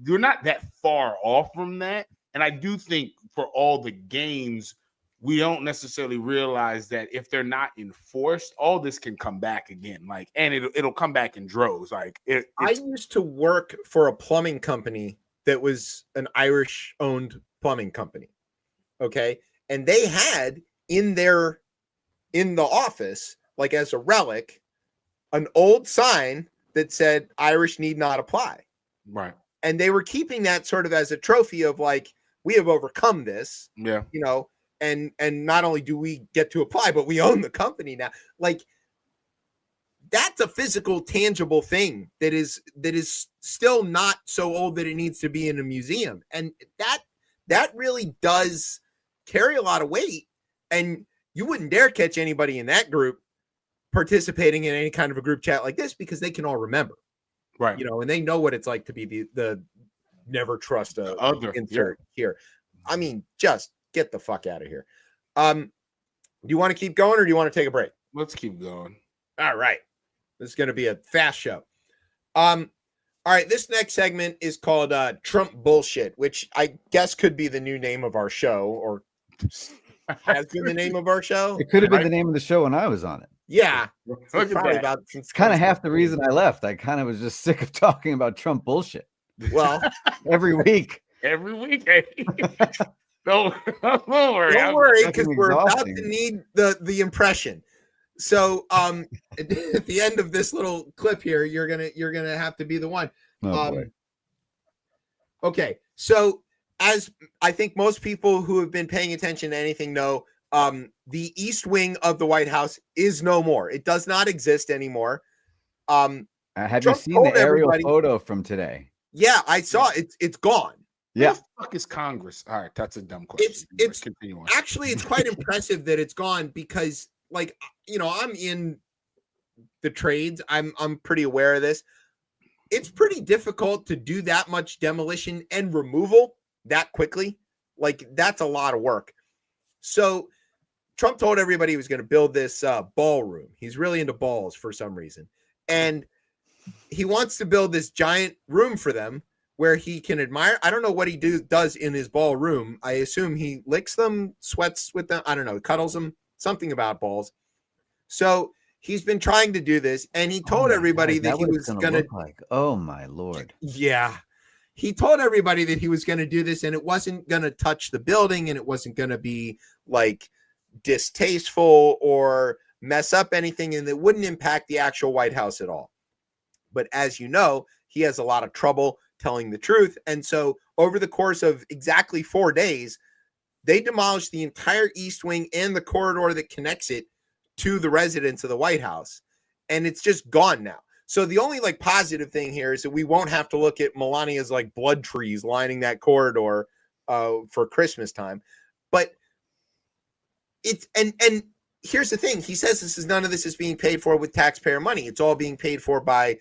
You're not that far off from that. And I do think for all the gains, we don't necessarily realize that if they're not enforced, all this can come back again. Like, and it'll come back in droves. Like, I used to work for a plumbing company that was an Irish-owned plumbing company. Okay, and they had in the office, like as a relic, an old sign that said Irish need not apply. Right. And they were keeping that sort of as a trophy of like, we have overcome this. Yeah. And not only do we get to apply, but we own the company now. Like, that's a physical, tangible thing that is still not so old that it needs to be in a museum. And that really does carry a lot of weight. And You wouldn't dare catch anybody in that group participating in any kind of a group chat like this because they can all remember, right? And they know what it's like to be the never trust a other insert here. I mean, just get the fuck out of here. Do you want to keep going or do you want to take a break? Let's keep going. All right. This is going to be a fast show. All right. This next segment is called Trump Bullshit, which I guess could be the new name of our show or has been the name of our show. It could have been the name of the show when I was on it. Yeah. It's kind of half the reason I left. I kind of was just sick of talking about Trump bullshit. Well, every week. Hey. Don't worry, because we're about to need the impression. So at the end of this little clip here, you're gonna have to be the one. Okay, so as I think most people who have been paying attention to anything know, the East Wing of the White House is no more. It does not exist anymore. Have you seen the aerial photo from today? Yeah, I saw it. It's gone. Yeah. What the fuck is Congress? All right, that's a dumb question. It's actually it's quite impressive that it's gone because, like, I'm in the trades. I'm pretty aware of this. It's pretty difficult to do that much demolition and removal that quickly. Like, that's a lot of work. So Trump told everybody he was going to build this ballroom. He's really into balls for some reason. And he wants to build this giant room for them where he can admire. I don't know what he does in his ballroom. I assume he licks them, sweats with them. I don't know, cuddles them, something about balls. So he's been trying to do this, and he told everybody that he was going to like. Oh my Lord. Yeah. He told everybody that he was going to do this, and it wasn't going to touch the building, and it wasn't going to be like distasteful or mess up anything, and it wouldn't impact the actual White House at all. But as you know, he has a lot of trouble telling the truth. And so over the course of exactly 4 days, they demolished the entire East Wing and the corridor that connects it to the residence of the White House. And it's just gone now. So the only like positive thing here is that we won't have to look at Melania's like blood trees lining that corridor for Christmas time. But it's and here's the thing. He says none of this is being paid for with taxpayer money. It's all being paid for by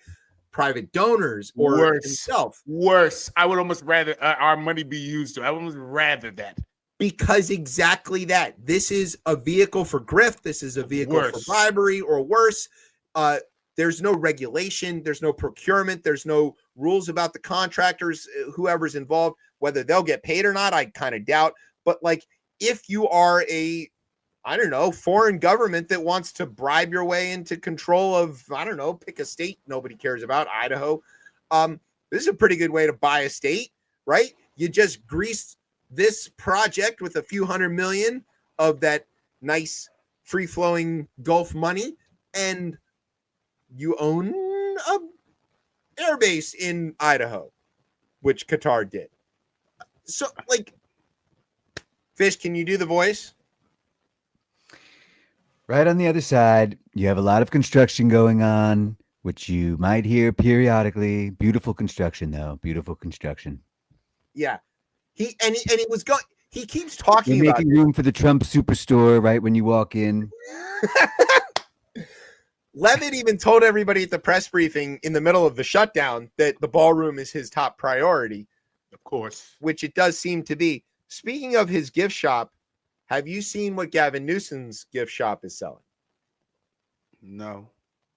private donors or himself. Worse. I would almost rather our money be used to. I would almost rather that. Because exactly that. This is a vehicle for grift. This is a vehicle for bribery or worse. There's no regulation. There's no procurement. There's no rules about the contractors, whoever's involved, whether they'll get paid or not. I kind of doubt. But like, if you are foreign government that wants to bribe your way into control of, pick a state nobody cares about, Idaho. This is a pretty good way to buy a state, right? You just grease this project with a few $100 million of that nice free-flowing Gulf money, and you own a airbase in Idaho, which Qatar did. So, like, Fish, can you do the voice? Right on the other side, you have a lot of construction going on, which you might hear periodically. Beautiful construction, though. Beautiful construction. Yeah. He was going. He keeps talking You're about making room for the Trump superstore right when you walk in. Levitt even told everybody at the press briefing in the middle of the shutdown that the ballroom is his top priority. Of course. Which it does seem to be. Speaking of his gift shop, have you seen what Gavin Newsom's gift shop is selling? No.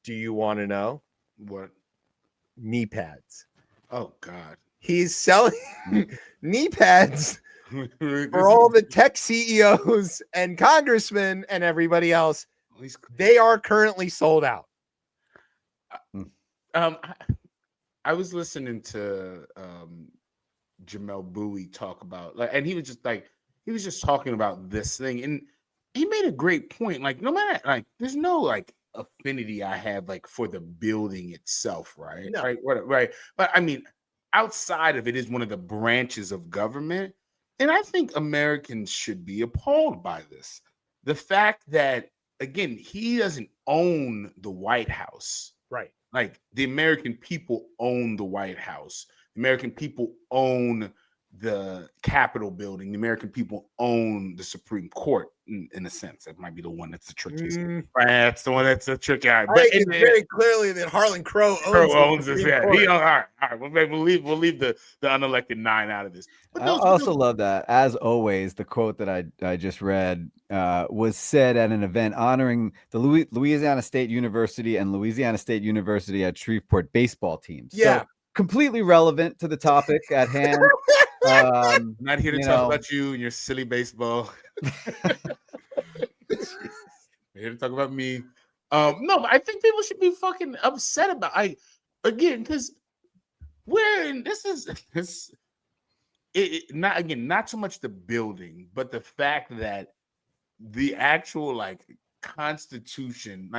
Do you want to know? What? Knee pads. Oh, God. He's selling knee pads for all the tech CEOs and congressmen and everybody else. They are currently sold out. I was listening to Jamel Bowie talk about, and he was just talking about this thing, and he made a great point. Like, no matter, there's no affinity I have for the building itself, right? No. Right. But I mean, outside of it is one of the branches of government, and I think Americans should be appalled by this. The fact that, again, he doesn't own the White House, right? Like, the American people own the White House. The American people own the Capitol building, the American people own the Supreme Court in a sense. That might be the one that's the trickiest. Right, that's the one that's the tricky. But it's very clearly that Harlan Crow owns this. Yeah, all right. We'll leave the unelected 9 out of this. But I also love that, as always, the quote that I just read was said at an event honoring the Louisiana State University and Louisiana State University at Shreveport baseball teams. Yeah. So completely relevant to the topic at hand. I'm not here to talk about you and your silly baseball. We're here to talk about me. No, but I think people should be fucking upset about because we're in not so much the building, but the fact that the actual constitution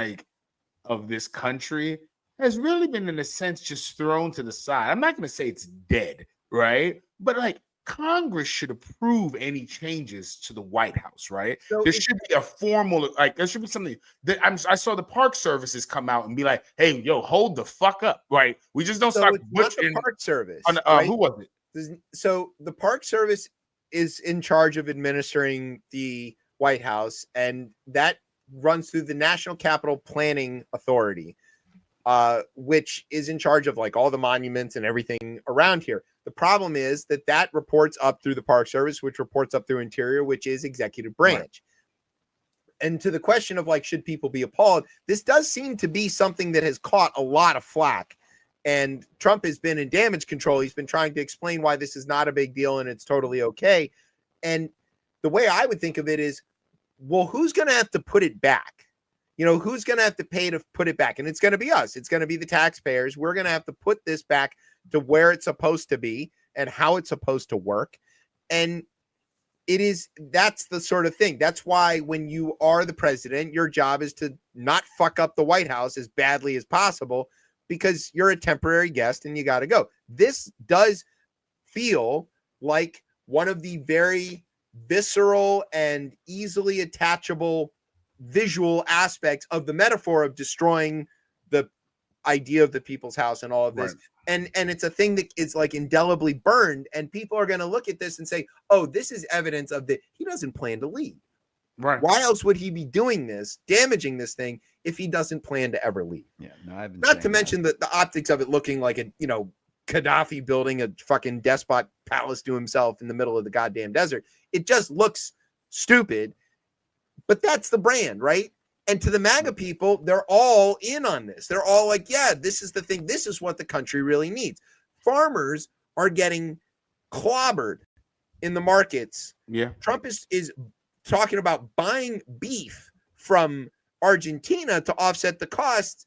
of this country has really been, in a sense, just thrown to the side. I'm not going to say it's dead, right? But Congress should approve any changes to the White House, right? So there should be a formal, there should be something that I saw the Park Services come out and be like, "Hey, yo, hold the fuck up," right? We just don't start butchering the Park Service. Right? Who was it? So the Park Service is in charge of administering the White House, and that runs through the National Capital Planning Authority, which is in charge of all the monuments and everything around here. The problem is that reports up through the Park Service, which reports up through Interior, which is executive branch. Right. And to the question of should people be appalled, this does seem to be something that has caught a lot of flack. And Trump has been in damage control. He's been trying to explain why this is not a big deal and it's totally okay. And the way I would think of it is, well, who's going to have to put it back? Who's going to have to pay to put it back? And it's going to be us. It's going to be the taxpayers. We're going to have to put this back to where it's supposed to be and how it's supposed to work. And that's the sort of thing. That's why when you are the president, your job is to not fuck up the White House as badly as possible, because you're a temporary guest and you got to go. This does feel like one of the very visceral and easily attachable visual aspects of the metaphor of destroying the idea of the people's house and all of this. Right. And it's a thing that is indelibly burned, and people are going to look at this and say, oh, this is evidence of that he doesn't plan to leave. Right. Why else would he be doing this, damaging this thing, if he doesn't plan to ever leave? Yeah, no, not to mention the optics of it looking like Gaddafi building a fucking despot palace to himself in the middle of the goddamn desert. It just looks stupid, but that's the brand, right? And to the MAGA people, they're all in on this. They're all like, yeah, this is the thing. This is what the country really needs. Farmers are getting clobbered in the markets. Yeah. Trump is talking about buying beef from Argentina to offset the costs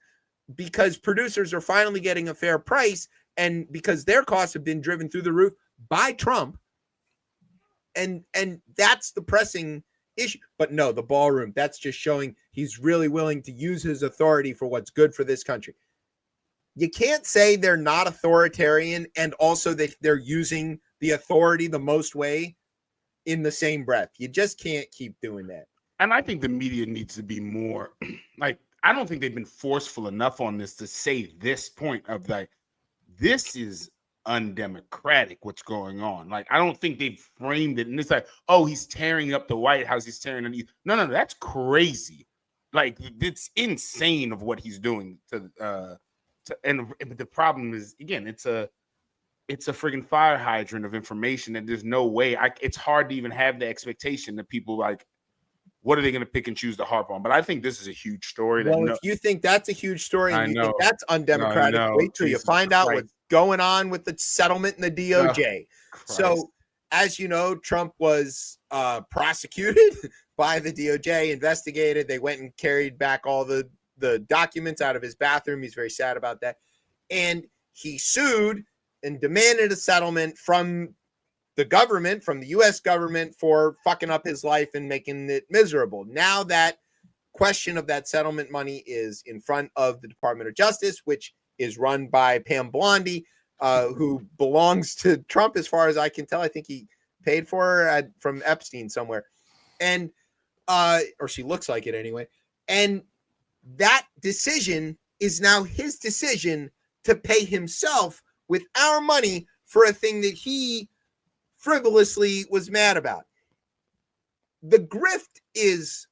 because producers are finally getting a fair price, and because their costs have been driven through the roof by Trump. And that's the pressing issue. But no, the ballroom, that's just showing he's really willing to use his authority for what's good for this country. You can't say they're not authoritarian and also that they're using the authority the most way in the same breath. You just can't keep doing that. And I think the media needs to be more I don't think they've been forceful enough on this to say this point of this is undemocratic what's going on. I don't think they've framed it, and it's oh, he's tearing up the White House, he's tearing it. No, that's crazy. It's insane of what he's doing and the problem is, again, it's a friggin' fire hydrant of information, and there's no way it's hard to even have the expectation that people what are they going to pick and choose to harp on? But I think this is a huge story. If you think that's a huge story and you think that's undemocratic, wait till you find out what's going on with the settlement in the DOJ. So, as you know, Trump was prosecuted by the DOJ, investigated. They went and carried back all the documents out of his bathroom. He's very sad about that. And he sued and demanded a settlement from the government, from the U.S. government, for fucking up his life and making it miserable. Now that question of that settlement money is in front of the Department of Justice, which is run by Pam Bondi, who belongs to Trump, as far as I can tell. I think he paid for her from Epstein somewhere. And or she looks like it anyway. And that decision is now his decision to pay himself with our money for a thing that he frivolously was mad about. The grift is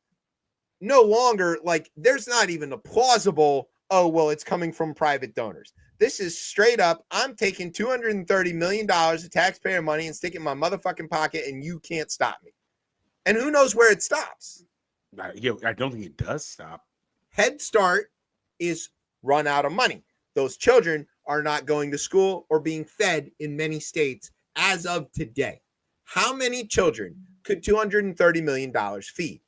no longer like, there's not even a plausible, oh, well, it's coming from private donors. This is straight up, I'm taking $230 million of taxpayer money and sticking it in my motherfucking pocket, and you can't stop me. And who knows where it stops? I don't think it does stop. Head Start is run out of money. Those children are not going to school or being fed in many states as of today. How many children could $230 million feed?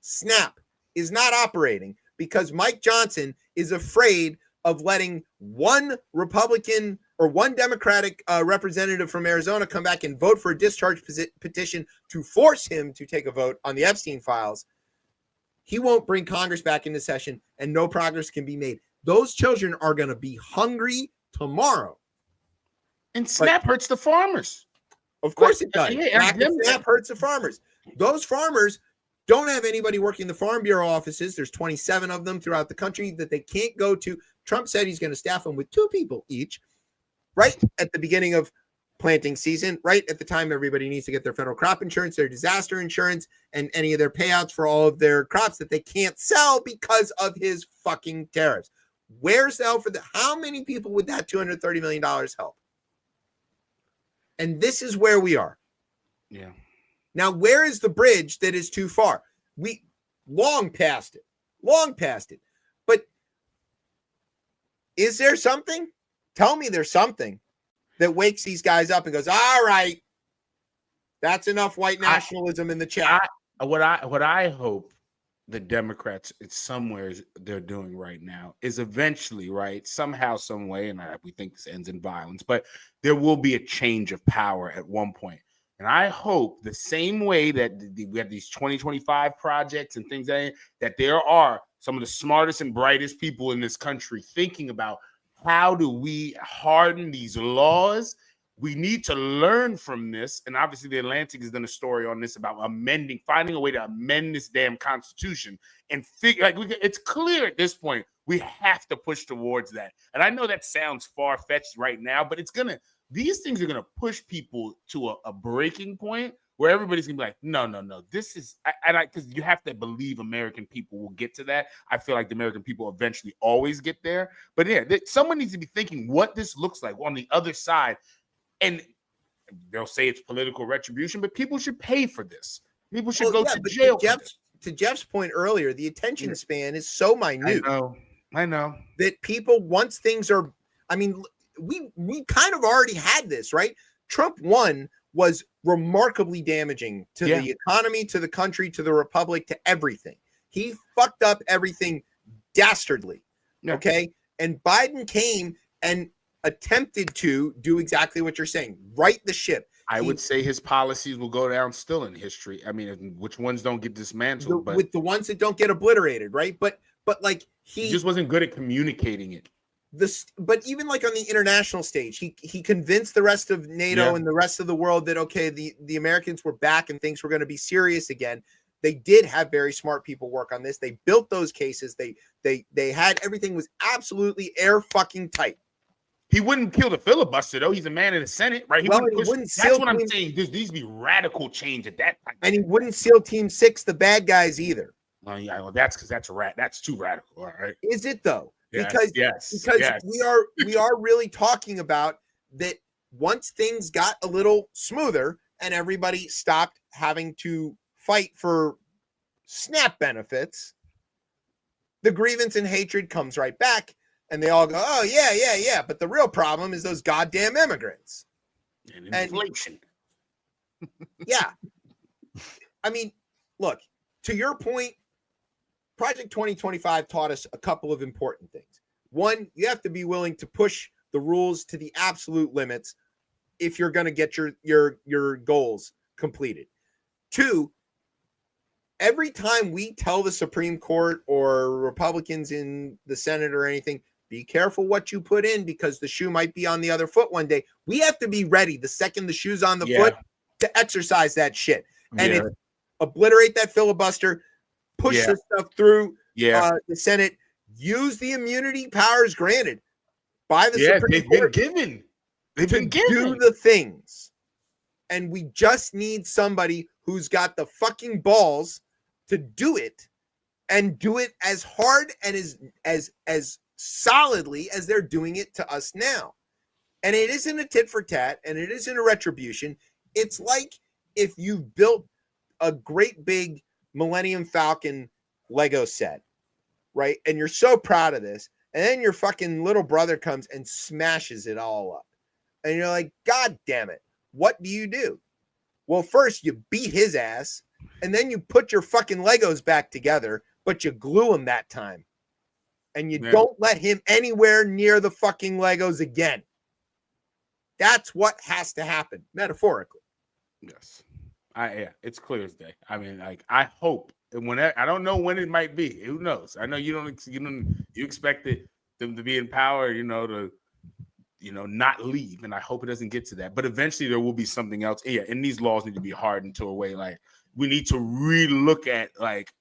SNAP is not operating because Mike Johnson is afraid of letting one Republican or one Democratic representative from Arizona come back and vote for a discharge petition to force him to take a vote on the Epstein files. He won't bring Congress back into session, and no progress can be made. Those children are going to be hungry tomorrow. And SNAP hurts the farmers. Of course it does. Yeah, SNAP hurts the farmers. Those farmers don't have anybody working the Farm Bureau offices. There's 27 of them throughout the country that they can't go to. Trump said he's going to staff them with 2 people each, right at the beginning of planting season, right at the time everybody needs to get their federal crop insurance, their disaster insurance, and any of their payouts for all of their crops that they can't sell because of his fucking tariffs. Where's the help for that? How many people would that $230 million help? And this is where we are. Yeah. Now, where is the bridge that is too far? We long past it. But is there something? Tell me there's something that wakes these guys up and goes, all right, that's enough white nationalism in the chat. What I hope the Democrats, it's somewhere they're doing right now, is eventually, right, somehow, some way, and we think this ends in violence, but there will be a change of power at one point. And I hope the same way that we have these 2025 projects and things that there are some of the smartest and brightest people in this country thinking about how do we harden these laws. We need to learn from this. And obviously the Atlantic has done a story on this about finding a way to amend this damn Constitution and figure, it's clear at this point, we have to push towards that. And I know that sounds far-fetched right now, but these things are going to push people to a breaking point where everybody's going to be like, no, this is, because you have to believe American people will get to that. I feel like the American people eventually always get there. But yeah, someone needs to be thinking what this looks like on the other side. And they'll say it's political retribution, but people should pay for this. People should go to jail. To Jeff's point earlier, the attention span is so minute. I know. That people, once things are, we kind of already had this, right? Trump 1 was remarkably damaging to the economy, to the country, to the republic, to everything. He fucked up everything dastardly. Yeah. Okay. And Biden came and attempted to do exactly what you're saying, right the ship. I would say his policies will go down still in history. I mean, which ones don't get dismantled? With the ones that don't get obliterated, right? But like he just wasn't good at communicating it. But even like on the international stage, he convinced the rest of NATO and the rest of the world that, okay, the Americans were back and things were going to be serious again. They did have very smart people work on this. They built those cases. They had everything was absolutely air fucking tight. He wouldn't kill the filibuster, though. He's a man in the Senate, right? That's what I'm saying. There needs to be radical change at that time. And he wouldn't seal Team 6, the bad guys, either. Oh, yeah, well, that's because that's too radical, all right? Is it, though? Because we are really talking about that once things got a little smoother and everybody stopped having to fight for SNAP benefits, the grievance and hatred comes right back. And they all go, oh, yeah. But the real problem is those goddamn immigrants. And inflation. Yeah. I mean, look, to your point, Project 2025 taught us a couple of important things. One, you have to be willing to push the rules to the absolute limits if you're going to get your goals completed. Two, every time we tell the Supreme Court or Republicans in the Senate or anything, be careful what you put in because the shoe might be on the other foot one day. We have to be ready the second the shoe's on the foot to exercise that shit. And obliterate that filibuster, push the stuff through the Senate, use the immunity powers granted by the Supreme Court. They've been given do the things. and we just need somebody who's got the fucking balls to do it, and do it as hard and as solidly as they're doing it to us now. And it isn't a tit for tat, and it isn't a retribution. It's like if you built a great big Millennium Falcon Lego set, right? And you're so proud of this, and then your fucking little brother comes and smashes it all up. And you're like, God damn it. What do you do? Well, first you beat his ass, and then you put your fucking Legos back together, but you glue them that time. And you don't let him anywhere near the fucking Legos again. That's what has to happen, metaphorically. Yes. Yeah, it's clear as day. I mean, like, I hope, and when I don't know when it might be. Who knows? I know you expect them to be in power, to not leave, and I hope it doesn't get to that. But eventually, there will be something else. Yeah, and these laws need to be hardened to a way like we need to relook at like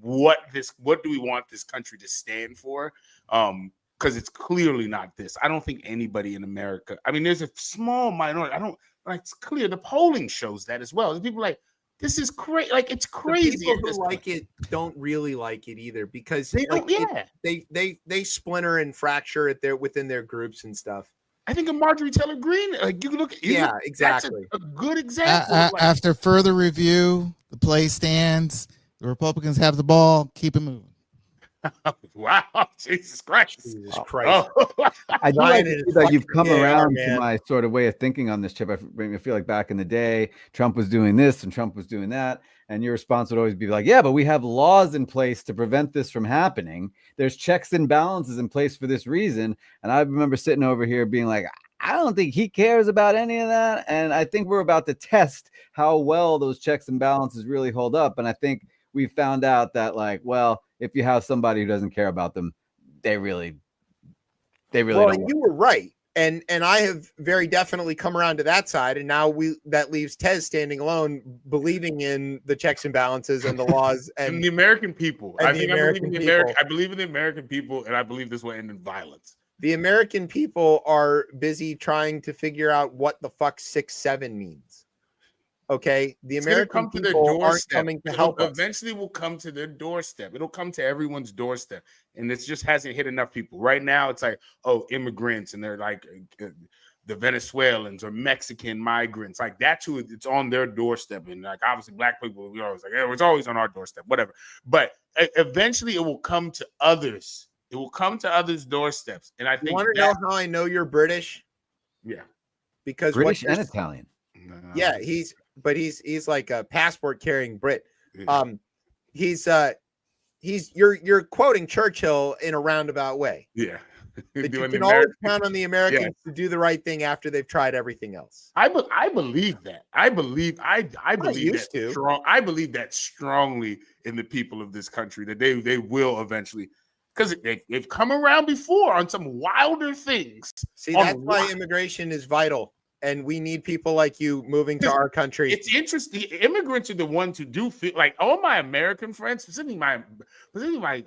what do we want this country to stand for? Because it's clearly not this. I don't think anybody in America. I mean, there's a small minority. It's clear. The polling shows that as well. People are like, this is crazy. Like, it's crazy. The people who like it don't really like it either, because they don't. They splinter and fracture within their groups and stuff. I think of Marjorie Taylor Greene. Like, you can look. Exactly. That's a good example. After further review, the play stands. The Republicans have the ball. Keep it moving. Wow, Jesus Christ. Oh. I do like to see that you've come around to my sort of way of thinking on this, Chip. I feel like back in the day, Trump was doing this and Trump was doing that. And your response would always be like, yeah, but we have laws in place to prevent this from happening. There's checks and balances in place for this reason. And I remember sitting over here being like, I don't think he cares about any of that. And I think we're about to test how well those checks and balances really hold up. And I think we found out that, like, well, if you have somebody who doesn't care about them, they really don't. You were right. And I have very definitely come around to that side. And now that leaves Tez standing alone, believing in the checks and balances and the laws and the American people. I believe in the American people, and I believe this will end in violence. The American people are busy trying to figure out what the fuck 6-7 means. Okay, the American people aren't coming to help us. Eventually, will come to their doorstep. It'll come to everyone's doorstep, and it just hasn't hit enough people. Right now, it's like, immigrants, and they're like the Venezuelans or Mexican migrants, like that too. It's on their doorstep, and like obviously, black people, we always like, it's always on our doorstep, whatever. But eventually, it will come to others. It will come to others' doorsteps, and I think. You want to know how I know you're British? Yeah, because British and Italian. Yeah, he's like a passport carrying Brit. You're quoting Churchill in a roundabout way. Yeah. But you can always count on the Americans to do the right thing after they've tried everything else. I believe that. I believe that. I believe that strongly in the people of this country, that they will eventually, because they've come around before on some wilder things. See, that's why immigration is vital. And we need people like you moving to our country. It's interesting. Immigrants are the ones who do feel like all my American friends, specifically my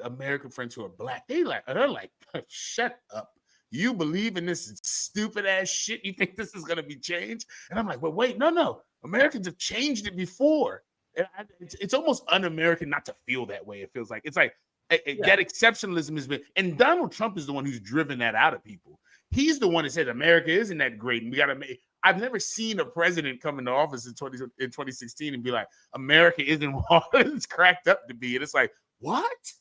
American friends who are black. They're like, shut up. You believe in this stupid ass shit? You think this is going to be changed? And I'm like, well, wait, no. Americans have changed it before. It's almost un-American not to feel that way. It feels like it's like that exceptionalism has been, and Donald Trump is the one who's driven that out of people. He's the one that said America isn't that great, and we got to make. I've never seen a president come into office in 2016 and be like, America isn't what it's cracked up to be. And it's like, what?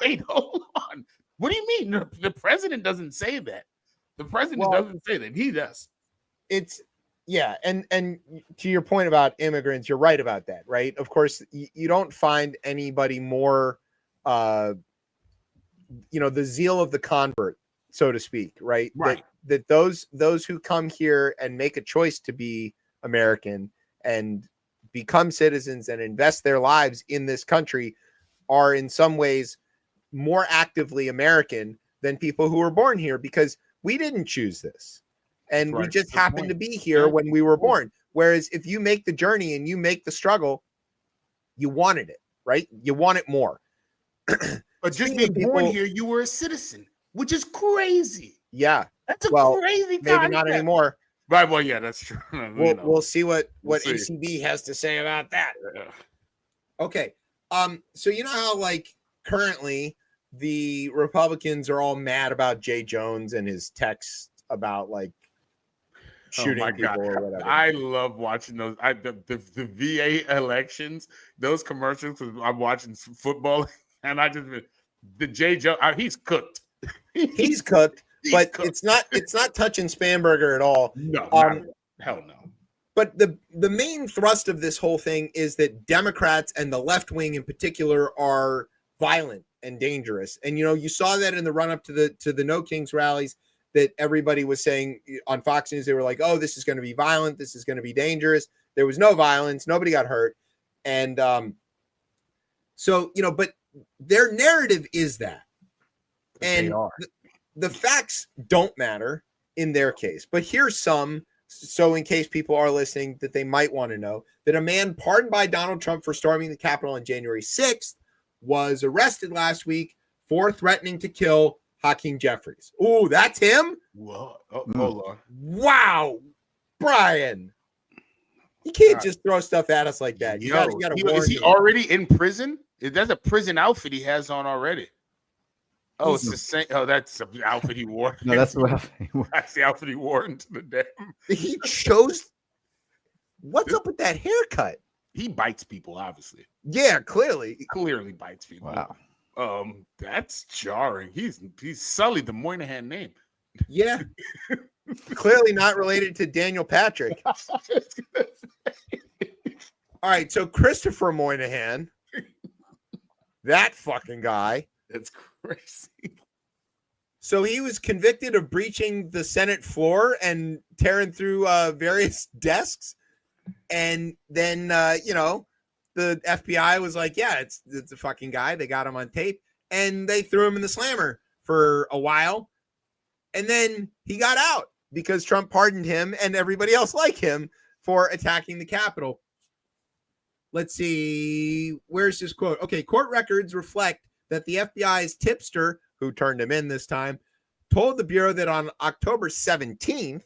Wait, hold on. What do you mean? The president doesn't say that. The president doesn't say that. He does. And to your point about immigrants, you're right about that, right? Of course, you don't find anybody more, the zeal of the convert, so to speak, right? Right. That those who come here and make a choice to be American and become citizens and invest their lives in this country are in some ways more actively American than people who were born here, because we didn't choose this. And we just happened to be here when we were born. Whereas if you make the journey and you make the struggle, you wanted it, right? You want it more. But just being born here, you were a citizen, which is crazy. Yeah. That's a crazy concept. Maybe not anymore. Right, well, yeah, that's true. We'll see what see. ACB has to say about that. Yeah. Okay. So you know how like currently the Republicans are all mad about Jay Jones and his texts about like shooting people or whatever. I love watching those. The VA elections, those commercials. Cause I'm watching football, and the Jay Jones. He's cooked. He's cooked, but it's not touching Spanberger at all. No, hell no. But the main thrust of this whole thing is that Democrats and the left wing in particular are violent and dangerous. And you saw that in the run up to the No Kings rallies, that everybody was saying on Fox News. They were like, "Oh, this is going to be violent. This is going to be dangerous." There was no violence. Nobody got hurt. And but their narrative is that, and the facts don't matter in their case. But here's some. So in case people are listening that they might want to know, that a man pardoned by Donald Trump for storming the Capitol on January 6th was arrested last week for threatening to kill Hakeem Jeffries. Ooh, that's him? Whoa. Hold on. Wow. Brian. You can't just throw stuff at us like that. You gotta warn is he already in prison? That's a prison outfit he has on already. Oh, it's the same. Oh, that's the outfit he wore. No, that's the outfit he wore. That's the outfit he wore into the damn. He chose. What's up with that haircut? He bites people, obviously. Yeah, clearly. He clearly bites people. Wow. That's jarring. He's sullied the Moynihan name. Yeah. Clearly not related to Daniel Patrick. All right, so Christopher Moynihan, that fucking guy. That's crazy. So he was convicted of breaching the Senate floor and tearing through various desks. And then, the FBI was like, yeah, it's a fucking guy. They got him on tape. And they threw him in the slammer for a while. And then he got out because Trump pardoned him and everybody else like him for attacking the Capitol. Let's see. Where's this quote? Okay, court records reflect that the FBI's tipster, who turned him in this time, told the Bureau that on October 17th,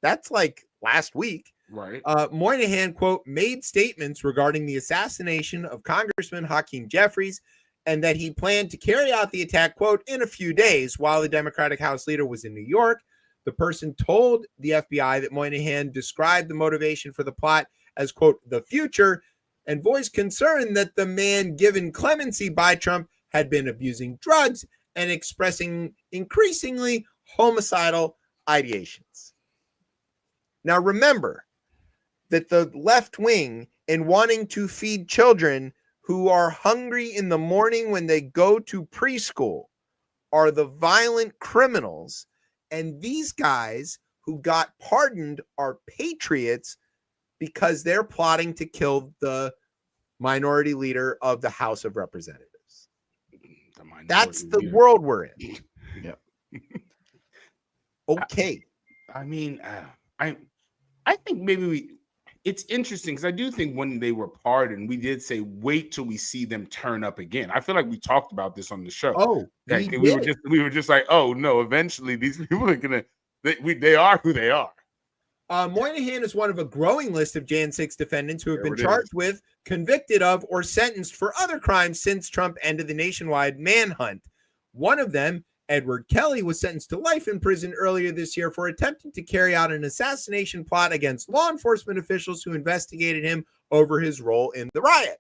that's like last week, right? Moynihan, quote, made statements regarding the assassination of Congressman Hakeem Jeffries and that he planned to carry out the attack, quote, in a few days while the Democratic House leader was in New York. The person told the FBI that Moynihan described the motivation for the plot as, quote, the future, and voiced concern that the man given clemency by Trump had been abusing drugs and expressing increasingly homicidal ideations. Now, remember that the left wing, in wanting to feed children who are hungry in the morning when they go to preschool, are the violent criminals. And these guys who got pardoned are patriots because they're plotting to kill the minority leader of the House of Representatives. That's the world we're in. Yeah. Okay. I mean, I think maybe it's interesting because I do think when they were pardoned, we did say, wait till we see them turn up again. I feel like we talked about this on the show. Oh, we were just like, oh no, eventually these people are they are who they are. Moynihan is one of a growing list of Jan 6 defendants who have been charged with, convicted of, or sentenced for other crimes since Trump ended the nationwide manhunt. One of them, Edward Kelly, was sentenced to life in prison earlier this year for attempting to carry out an assassination plot against law enforcement officials who investigated him over his role in the riot.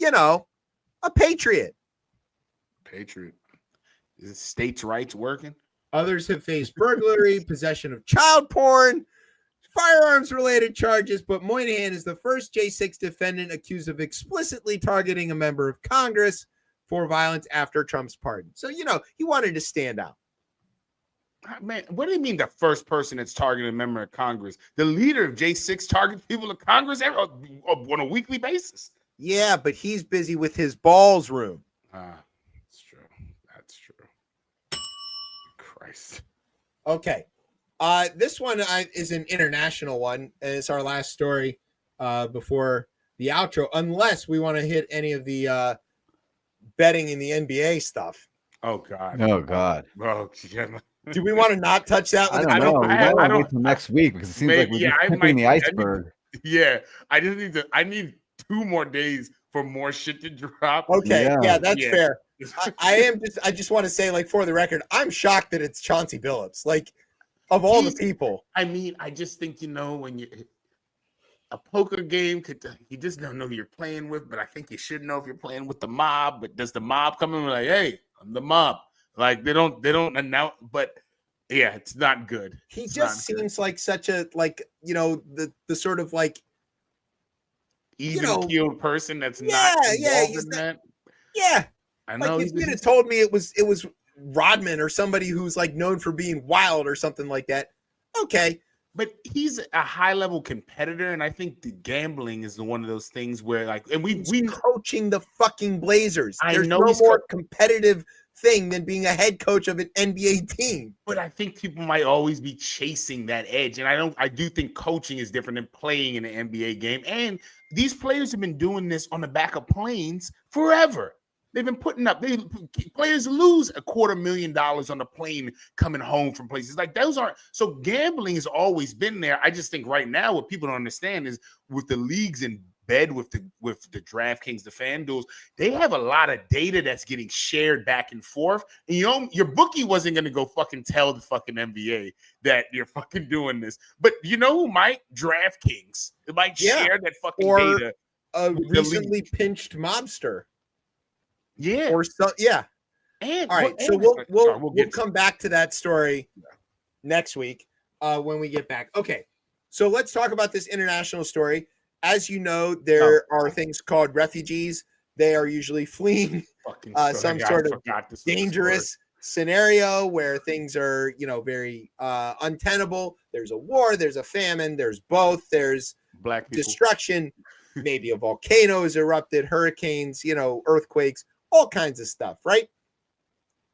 A patriot. Patriot. Is states' rights working? Others have faced burglary, possession of child porn, firearms-related charges, but Moynihan is the first J6 defendant accused of explicitly targeting a member of Congress for violence after Trump's pardon. So, he wanted to stand out. Man, what do you mean the first person that's targeting a member of Congress? The leader of J6 targets people of Congress on a weekly basis. Yeah, but he's busy with his balls room. That's true. That's true. Christ. Okay. This one is an international one, and it's our last story before the outro, unless we want to hit any of the betting in the NBA stuff. Oh, God. Oh, God. Oh, yeah. Do we want to not touch that? I don't know. We might want to wait till next week because it seems like we're yeah, just tipping the iceberg. I just need to. I need 2 more days for more shit to drop. Okay, yeah, that's fair. I just want to say, like, for the record, I'm shocked that it's Chauncey Billups. Like, of all the people. I mean, I just think, when you a poker game you just don't know who you're playing with, but I think you should know if you're playing with the mob. But does the mob come in and like, hey, I'm the mob? Like they don't announce, but yeah, it's not good. He just seems like such a the sort of like even-keeled person that's not involved in that. Yeah. I know. Like if you'd have told me it was Rodman or somebody who's like known for being wild or something like that, okay. But he's a high-level competitor, and I think the gambling is one of those things where, like, and we coaching the fucking Blazers. There's know no more competitive thing than being a head coach of an NBA team. But I think people might always be chasing that edge, and I do think coaching is different than playing in an NBA game. And these players have been doing this on the back of planes forever. They've been putting up. Players lose $250,000 on the plane coming home from places like those aren't. So gambling has always been there. I just think right now what people don't understand is with the leagues in bed with the DraftKings, the FanDuels, they have a lot of data that's getting shared back and forth. And your bookie wasn't going to go fucking tell the fucking NBA that you're fucking doing this. But you know who might? DraftKings. They might share that fucking data. A recently pinched mobster. Yeah. Or so, yeah. And all right, so we'll come back to that story next week when we get back. Okay, so let's talk about this international story. As you know, there are things called refugees. They are usually fleeing some sort of dangerous scenario where things are, very untenable. There's a war, there's a famine, there's both. There's black people. Destruction. Maybe a volcano has erupted, hurricanes, earthquakes. All kinds of stuff, right?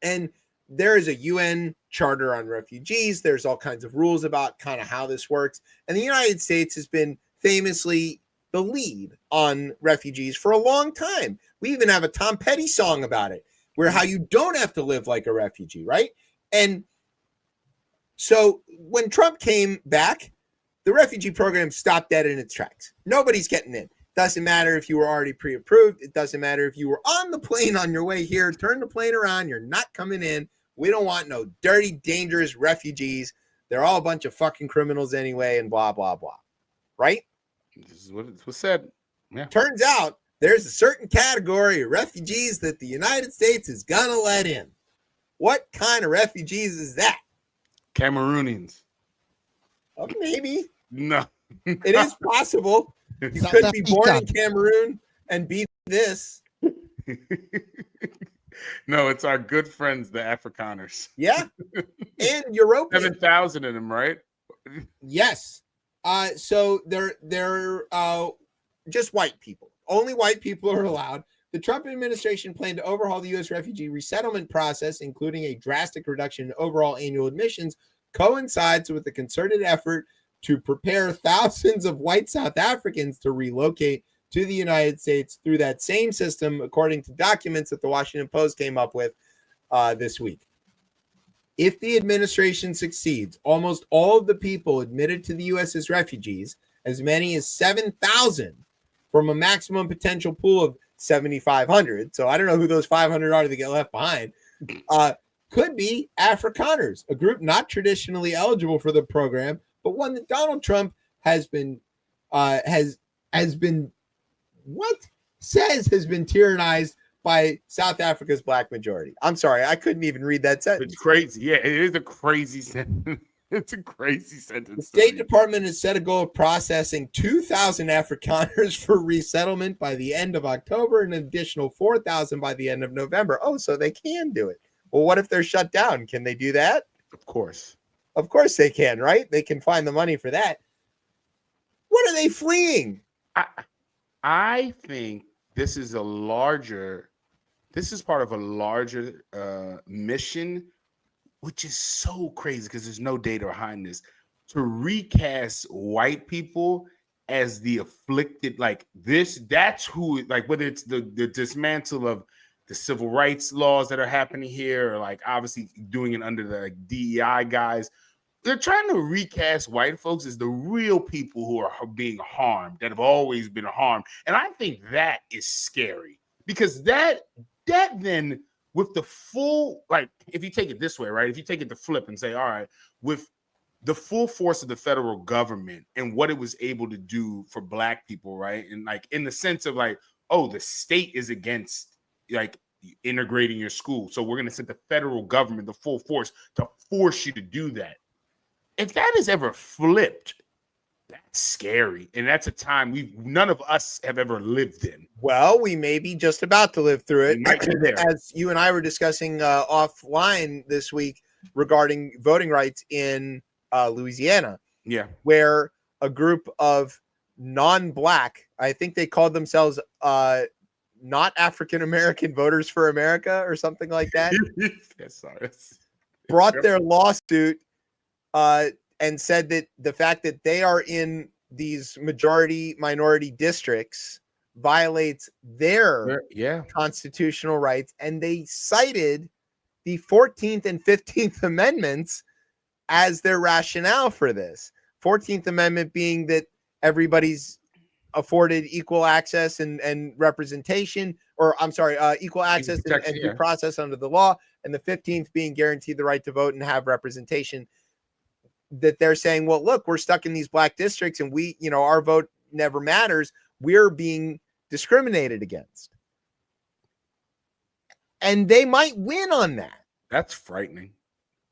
And there is a UN charter on refugees. There's all kinds of rules about kind of how this works. And the United States has been famously the lead on refugees for a long time. We even have a Tom Petty song about it, where how you don't have to live like a refugee, right? And so when Trump came back, the refugee program stopped dead in its tracks. Nobody's getting in. Doesn't matter if you were already pre-approved. It doesn't matter if you were on the plane on your way here. Turn the plane around. You're not coming in. We don't want no dirty, dangerous refugees. They're all a bunch of fucking criminals anyway and blah, blah, blah. Right? This is what was said. Yeah. Turns out there's a certain category of refugees that the United States is going to let in. What kind of refugees is that? Cameroonians. Oh, maybe. No. It is possible. You could be born in Cameroon and be this. No, it's our good friends, the Afrikaners. Yeah. And European. 7,000 of them, right? Yes. So they're just white people. Only white people are allowed. The Trump administration planned to overhaul the U.S. refugee resettlement process, including a drastic reduction in overall annual admissions, coincides with the concerted effort to prepare thousands of white South Africans to relocate to the United States through that same system, according to documents that the Washington Post came up with this week. If the administration succeeds, almost all of the people admitted to the U.S. as refugees, as many as 7,000 from a maximum potential pool of 7,500, so I don't know who those 500 are that get left behind, could be Afrikaners, a group not traditionally eligible for the program, but one that Donald Trump has been tyrannized by South Africa's black majority. I'm sorry, I couldn't even read that sentence. It's crazy. Yeah, it is a crazy sentence. It's a crazy sentence. The State Department has set a goal of processing 2,000 Afrikaners for resettlement by the end of October and an additional 4,000 by the end of November. Oh, so they can do it. Well, what if they're shut down? Can they do that? Of course. Of course they can, right? They can find the money for that. What are they fleeing? I think this is part of a larger mission, which is so crazy because there's no data behind this, to recast white people as the afflicted, like this, that's who, like whether it's the dismantle of the civil rights laws that are happening here, or like obviously doing it under the DEI guys. They're trying to recast white folks as the real people who are being harmed, that have always been harmed. And I think that is scary, because that then, with the full, like, if you take it this way, right? If you take it to flip and say, all right, with the full force of the federal government and what it was able to do for Black people, right? And like in the sense of like, oh, the state is against like integrating your school, so we're going to send the federal government, the full force, to force you to do that. If that is ever flipped, that's scary. And that's a time none of us have ever lived in. Well, we may be just about to live through it. We might be there. As you and I were discussing offline this week regarding voting rights in Louisiana. Yeah. Where a group of non-Black, I think they called themselves not African-American Voters for America or something like that, brought their lawsuit and said that the fact that they are in these majority-minority districts violates their constitutional rights. And they cited the 14th and 15th Amendments as their rationale for this. 14th Amendment being that everybody's afforded equal access and representation, or I'm sorry, equal access and due process under the law. And the 15th being guaranteed the right to vote and have representation. That they're saying, well, look, we're stuck in these Black districts and we, our vote never matters. We're being discriminated against. And they might win on that. That's frightening.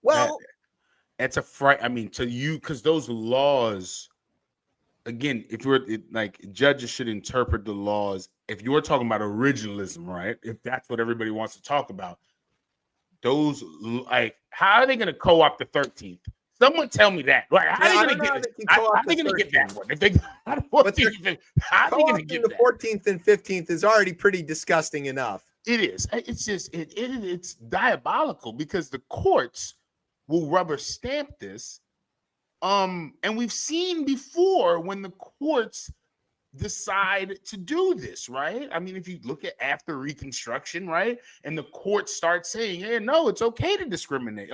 Well, that's a fright. I mean, to you, because those laws, again, if you're like, judges should interpret the laws. If you're talking about originalism, right? If that's what everybody wants to talk about, those, like, how are they going to co-opt the 13th? Someone tell me that. Like, how are they going to get? How are they going to get that one? If they, how are they going to get the 14th and 15th is already pretty disgusting enough. It is. It's just it's diabolical, because the courts will rubber stamp this. And we've seen before when the courts decide to do this, right? I mean, if you look at after Reconstruction, right, and the courts start saying, "Hey, no, it's okay to discriminate,"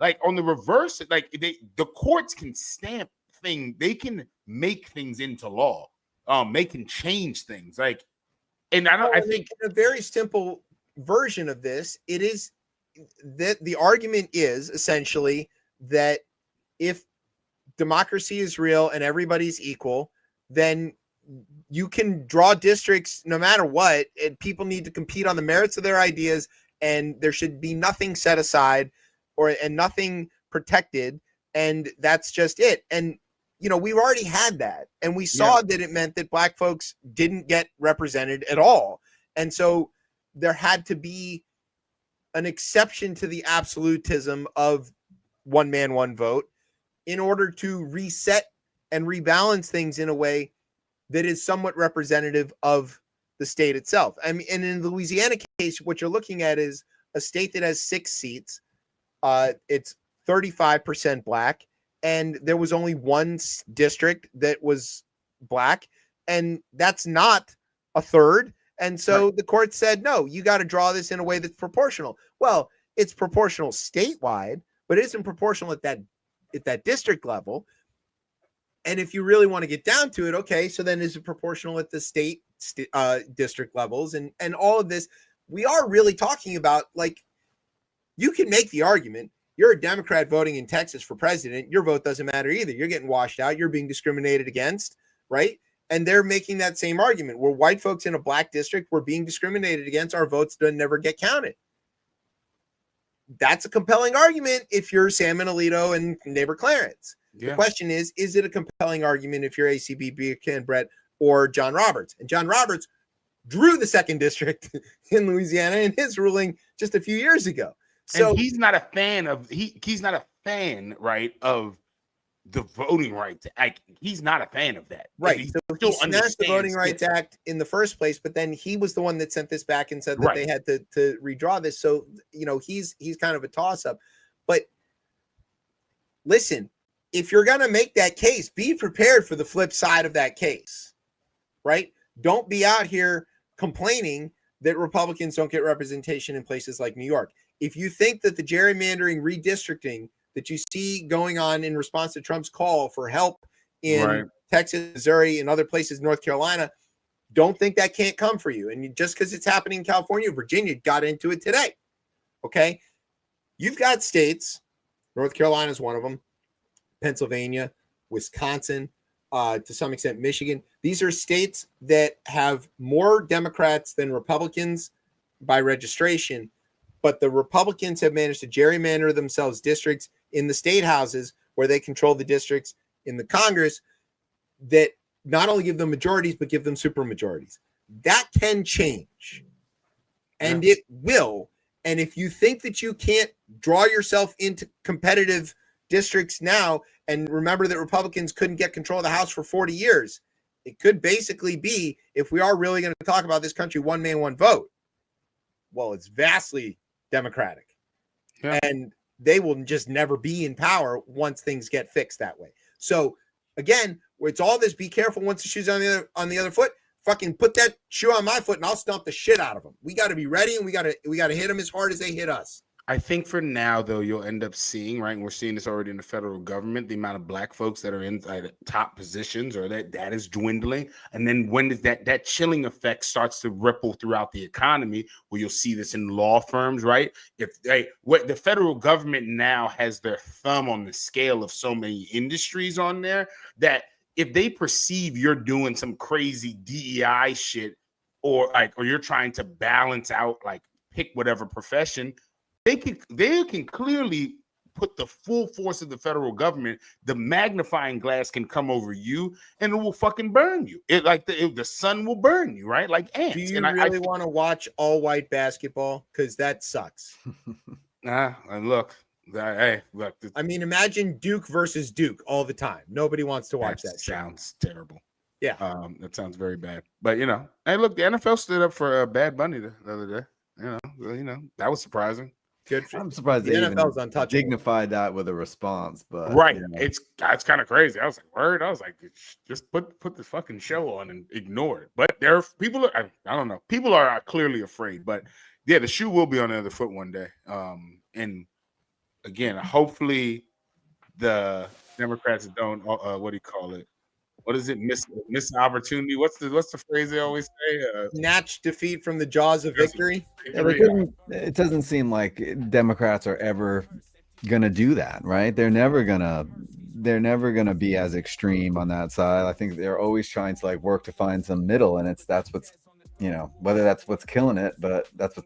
like on the reverse, like the courts can stamp things, they can make things into law, they can change things, like, and I think a very simple version of this, it is that the argument is essentially that if democracy is real and everybody's equal, then you can draw districts no matter what, and people need to compete on the merits of their ideas, and there should be nothing set aside and nothing protected, and that's just it. And we've already had that, and we saw that it meant that Black folks didn't get represented at all, and so there had to be an exception to the absolutism of one man, one vote, in order to reset and rebalance things in a way that is somewhat representative of the state itself. I mean, and in the Louisiana case, what you're looking at is a state that has 6 seats. It's 35% Black, and there was only one district that was Black, and that's not a third. And so the court said, no, you got to draw this in a way that's proportional. Well, it's proportional statewide, but it isn't proportional at that district level. And if you really want to get down to it, okay, so then is it proportional at the state district levels and all of this? We are really talking about, like, you can make the argument, you're a Democrat voting in Texas for president, your vote doesn't matter either. You're getting washed out. You're being discriminated against, right? And they're making that same argument. We're white folks in a Black district. We're being discriminated against. Our votes never get counted. That's a compelling argument if you're Sam Alito and neighbor Clarence. Yeah. The question is it a compelling argument if you're ACB, Buchanan, Brett, or John Roberts? And John Roberts drew the 2nd district in Louisiana in his ruling just a few years ago. So and he's not a fan of he's not a fan, right, of the Voting Rights Act. He's not a fan of that. Right. So he smashed the Voting Rights Act in the first place, but then he was the one that sent this back and said that they had to redraw this. So, he's kind of a toss-up. But listen, if you're going to make that case, be prepared for the flip side of that case, right? Don't be out here complaining that Republicans don't get representation in places like New York. If you think that the gerrymandering redistricting that you see going on in response to Trump's call for help in Texas, Missouri, and other places, North Carolina, don't think that can't come for you. And just because it's happening in California, Virginia got into it today. Okay. You've got states, North Carolina is one of them, Pennsylvania, Wisconsin, to some extent, Michigan. These are states that have more Democrats than Republicans by registration, but the Republicans have managed to gerrymander themselves districts in the state houses where they control the districts in the Congress that not only give them majorities, but give them super majorities. That can change, and it will. And if you think that you can't draw yourself into competitive districts now, and remember that Republicans couldn't get control of the House for 40 years, it could basically be, if we are really going to talk about this country, one man, one vote, well, it's vastly Democratic. Yeah. And they will just never be in power once things get fixed that way. So again, it's all this, be careful once the shoe's on the other foot. Fucking put that shoe on my foot and I'll stomp the shit out of them. We got to be ready, and we got to hit them as hard as they hit us. I think for now, though, you'll end up seeing, right, and we're seeing this already in the federal government, the amount of black folks that are in top positions, or that is dwindling. And then when that chilling effect starts to ripple throughout the economy, where you'll see this in law firms, right? What the federal government now has their thumb on the scale of so many industries on there, that if they perceive you're doing some crazy DEI shit, or you're trying to balance out, like, pick whatever profession, they can clearly put the full force of the federal government. The magnifying glass can come over you, and it will fucking burn you. The sun will burn you, right? Like ants. Do you really want to watch all white basketball? Because that sucks. Look. Hey, look. I mean, imagine Duke versus Duke all the time. Nobody wants to watch that. Sounds terrible. Yeah. That sounds very bad. But hey, look, the NFL stood up for Bad Bunny the other day. That was surprising. Good. I'm surprised the NFL's untouchable. Dignified that with a response, but right. That's kind of crazy. I was like, word. I was like, just put the fucking show on and ignore it. But there are people. I don't know. People are clearly afraid. But yeah, the shoe will be on the other foot one day. And again, hopefully the Democrats don't. What do you call it? What is it? Miss opportunity. What's the phrase they always say? Snatch defeat from the jaws of victory. Yeah, it doesn't seem like Democrats are ever gonna do that, right? They're never gonna be as extreme on that side. I think they're always trying to work to find some middle, and that's what's whether that's what's killing it, but that's what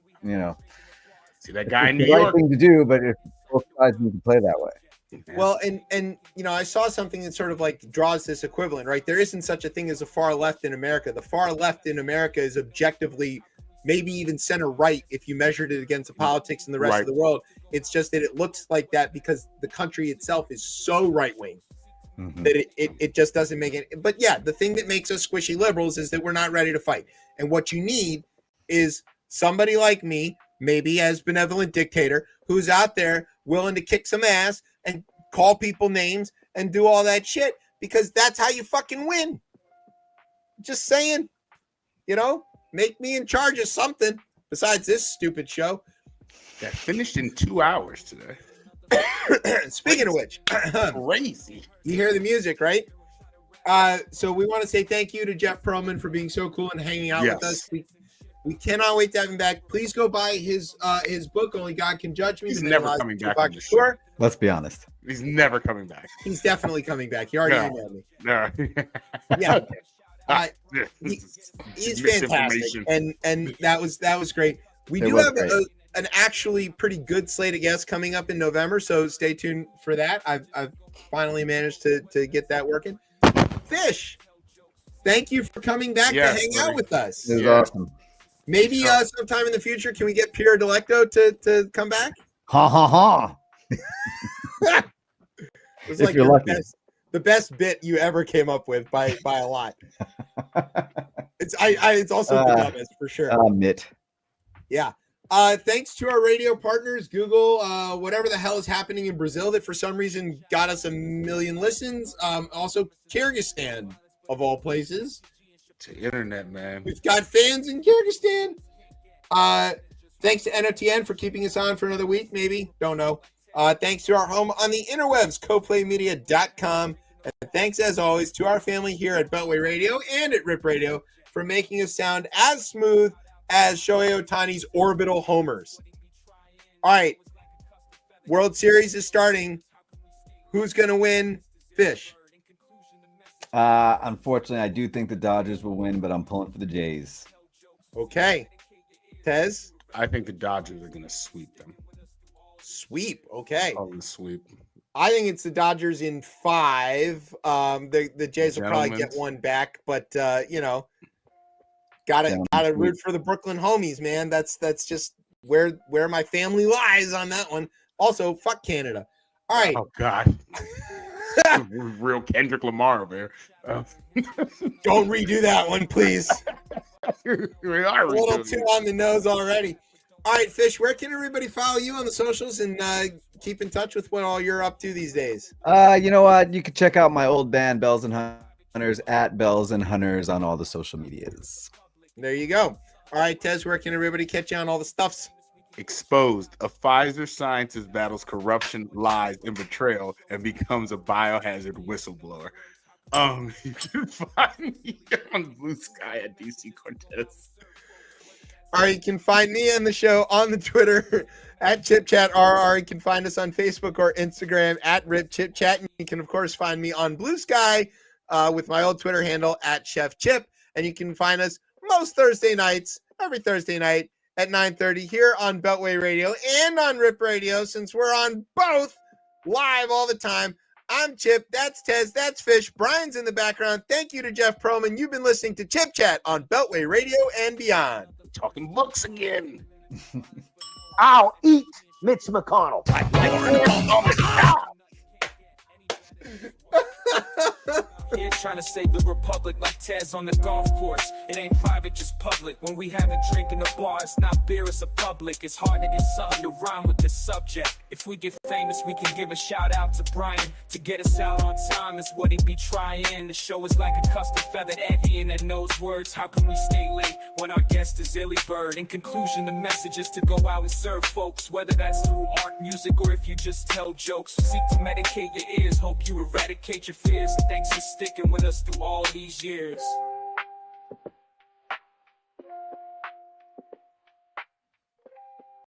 See that guy in New York. York Right thing to do, but if both sides need to play that way. Well, and I saw something that sort of draws this equivalent, right? There isn't such a thing as a far left in America. The far left in America is objectively maybe even center right if you measured it against the politics in the rest of the world. It's just that it looks like that because the country itself is so right wing that it just doesn't make it. But yeah, the thing that makes us squishy liberals is that we're not ready to fight. And what you need is somebody like me, maybe as benevolent dictator, who's out there willing to kick some ass and call people names and do all that shit, because that's how you fucking win. Just saying, make me in charge of something besides this stupid show. That finished in 2 hours today. Speaking of which, crazy. You hear the music, right? So we want to say thank you to Jeff Pearlman for being so cool and hanging out with us. We cannot wait to have him back. Please go buy his book, Only God Can Judge Me. He's never coming back on the show. Sure. Let's be honest. He's never coming back. He's definitely coming back. He already emailed me. No. Yeah. He's fantastic. And that was great. We do have an actually pretty good slate of guests coming up in November, so stay tuned for that. I've finally managed to get that working. Fish, thank you for coming back to hang out with us. It was awesome. Maybe sometime in the future, can we get Pierre Delecto to come back? Ha ha ha! It was like the best bit you ever came up with by a lot. It's also the dumbest for sure. Admit. Yeah. Thanks to our radio partners, Google, whatever the hell is happening in Brazil that for some reason got us 1 million listens. Also Kyrgyzstan, of all places. To internet, man. We've got fans in Kyrgyzstan. Thanks to NOTN for keeping us on for another week, maybe. Don't know. Thanks to our home on the interwebs, coplaymedia.com. And thanks, as always, to our family here at Beltway Radio and at Rip Radio for making us sound as smooth as Shohei Ohtani's orbital homers. All right. World Series is starting. Who's going to win? Fish. Unfortunately, I do think the Dodgers will win, but I'm pulling for the Jays. Okay. Tez? I think the Dodgers are going to sweep them. Sweep. Okay. Oh, the sweep. I think it's the Dodgers in 5. The Jays will probably get one back, but gotta root for the Brooklyn homies, man. That's just where my family lies on that one. Also, fuck Canada. All right. Oh God. Real Kendrick Lamar over there. Don't redo that one, please. We are a little too on the nose already. All right, Fish, where can everybody follow you on the socials and keep in touch with what all you're up to these days? You know what? You can check out my old band, Bells and Hunters, at Bells and Hunters on all the social medias. There you go. All right, Tez, where can everybody catch you on all the stuffs? Exposed. A Pfizer scientist battles corruption, lies, and betrayal and becomes a biohazard whistleblower. You can find me on Blue Sky at DC Cortez. All right, you can find me on the show on the Twitter at ChipChatRR. You can find us on Facebook or Instagram at RipChipChat. And you can, of course, find me on Blue Sky with my old Twitter handle at Chef Chip. And you can find us most Thursday nights, every Thursday night at 9:30 here on Beltway Radio and on Rip Radio, since we're on both live all the time. I'm Chip. That's Tez. That's Fish. Brian's in the background. Thank you to Jeff Proman. You've been listening to Chip Chat on Beltway Radio and beyond. Talking books again. I'll eat Mitch McConnell. Here trying to save the republic like Tez on the golf course. It ain't private, just public. When we have a drink in the bar, it's not beer, it's a public. It's hard to get something to rhyme with this subject. If we get famous, we can give a shout out to Brian. To get us out on time is what he be trying. The show is like a custom feathered avian that knows words. How can we stay late when our guest is Illy Bird? In conclusion, the message is to go out and serve folks, whether that's through art, music, or if you just tell jokes. Seek to medicate your ears, hope you eradicate your fears. Thanks for sticking with us through all these years.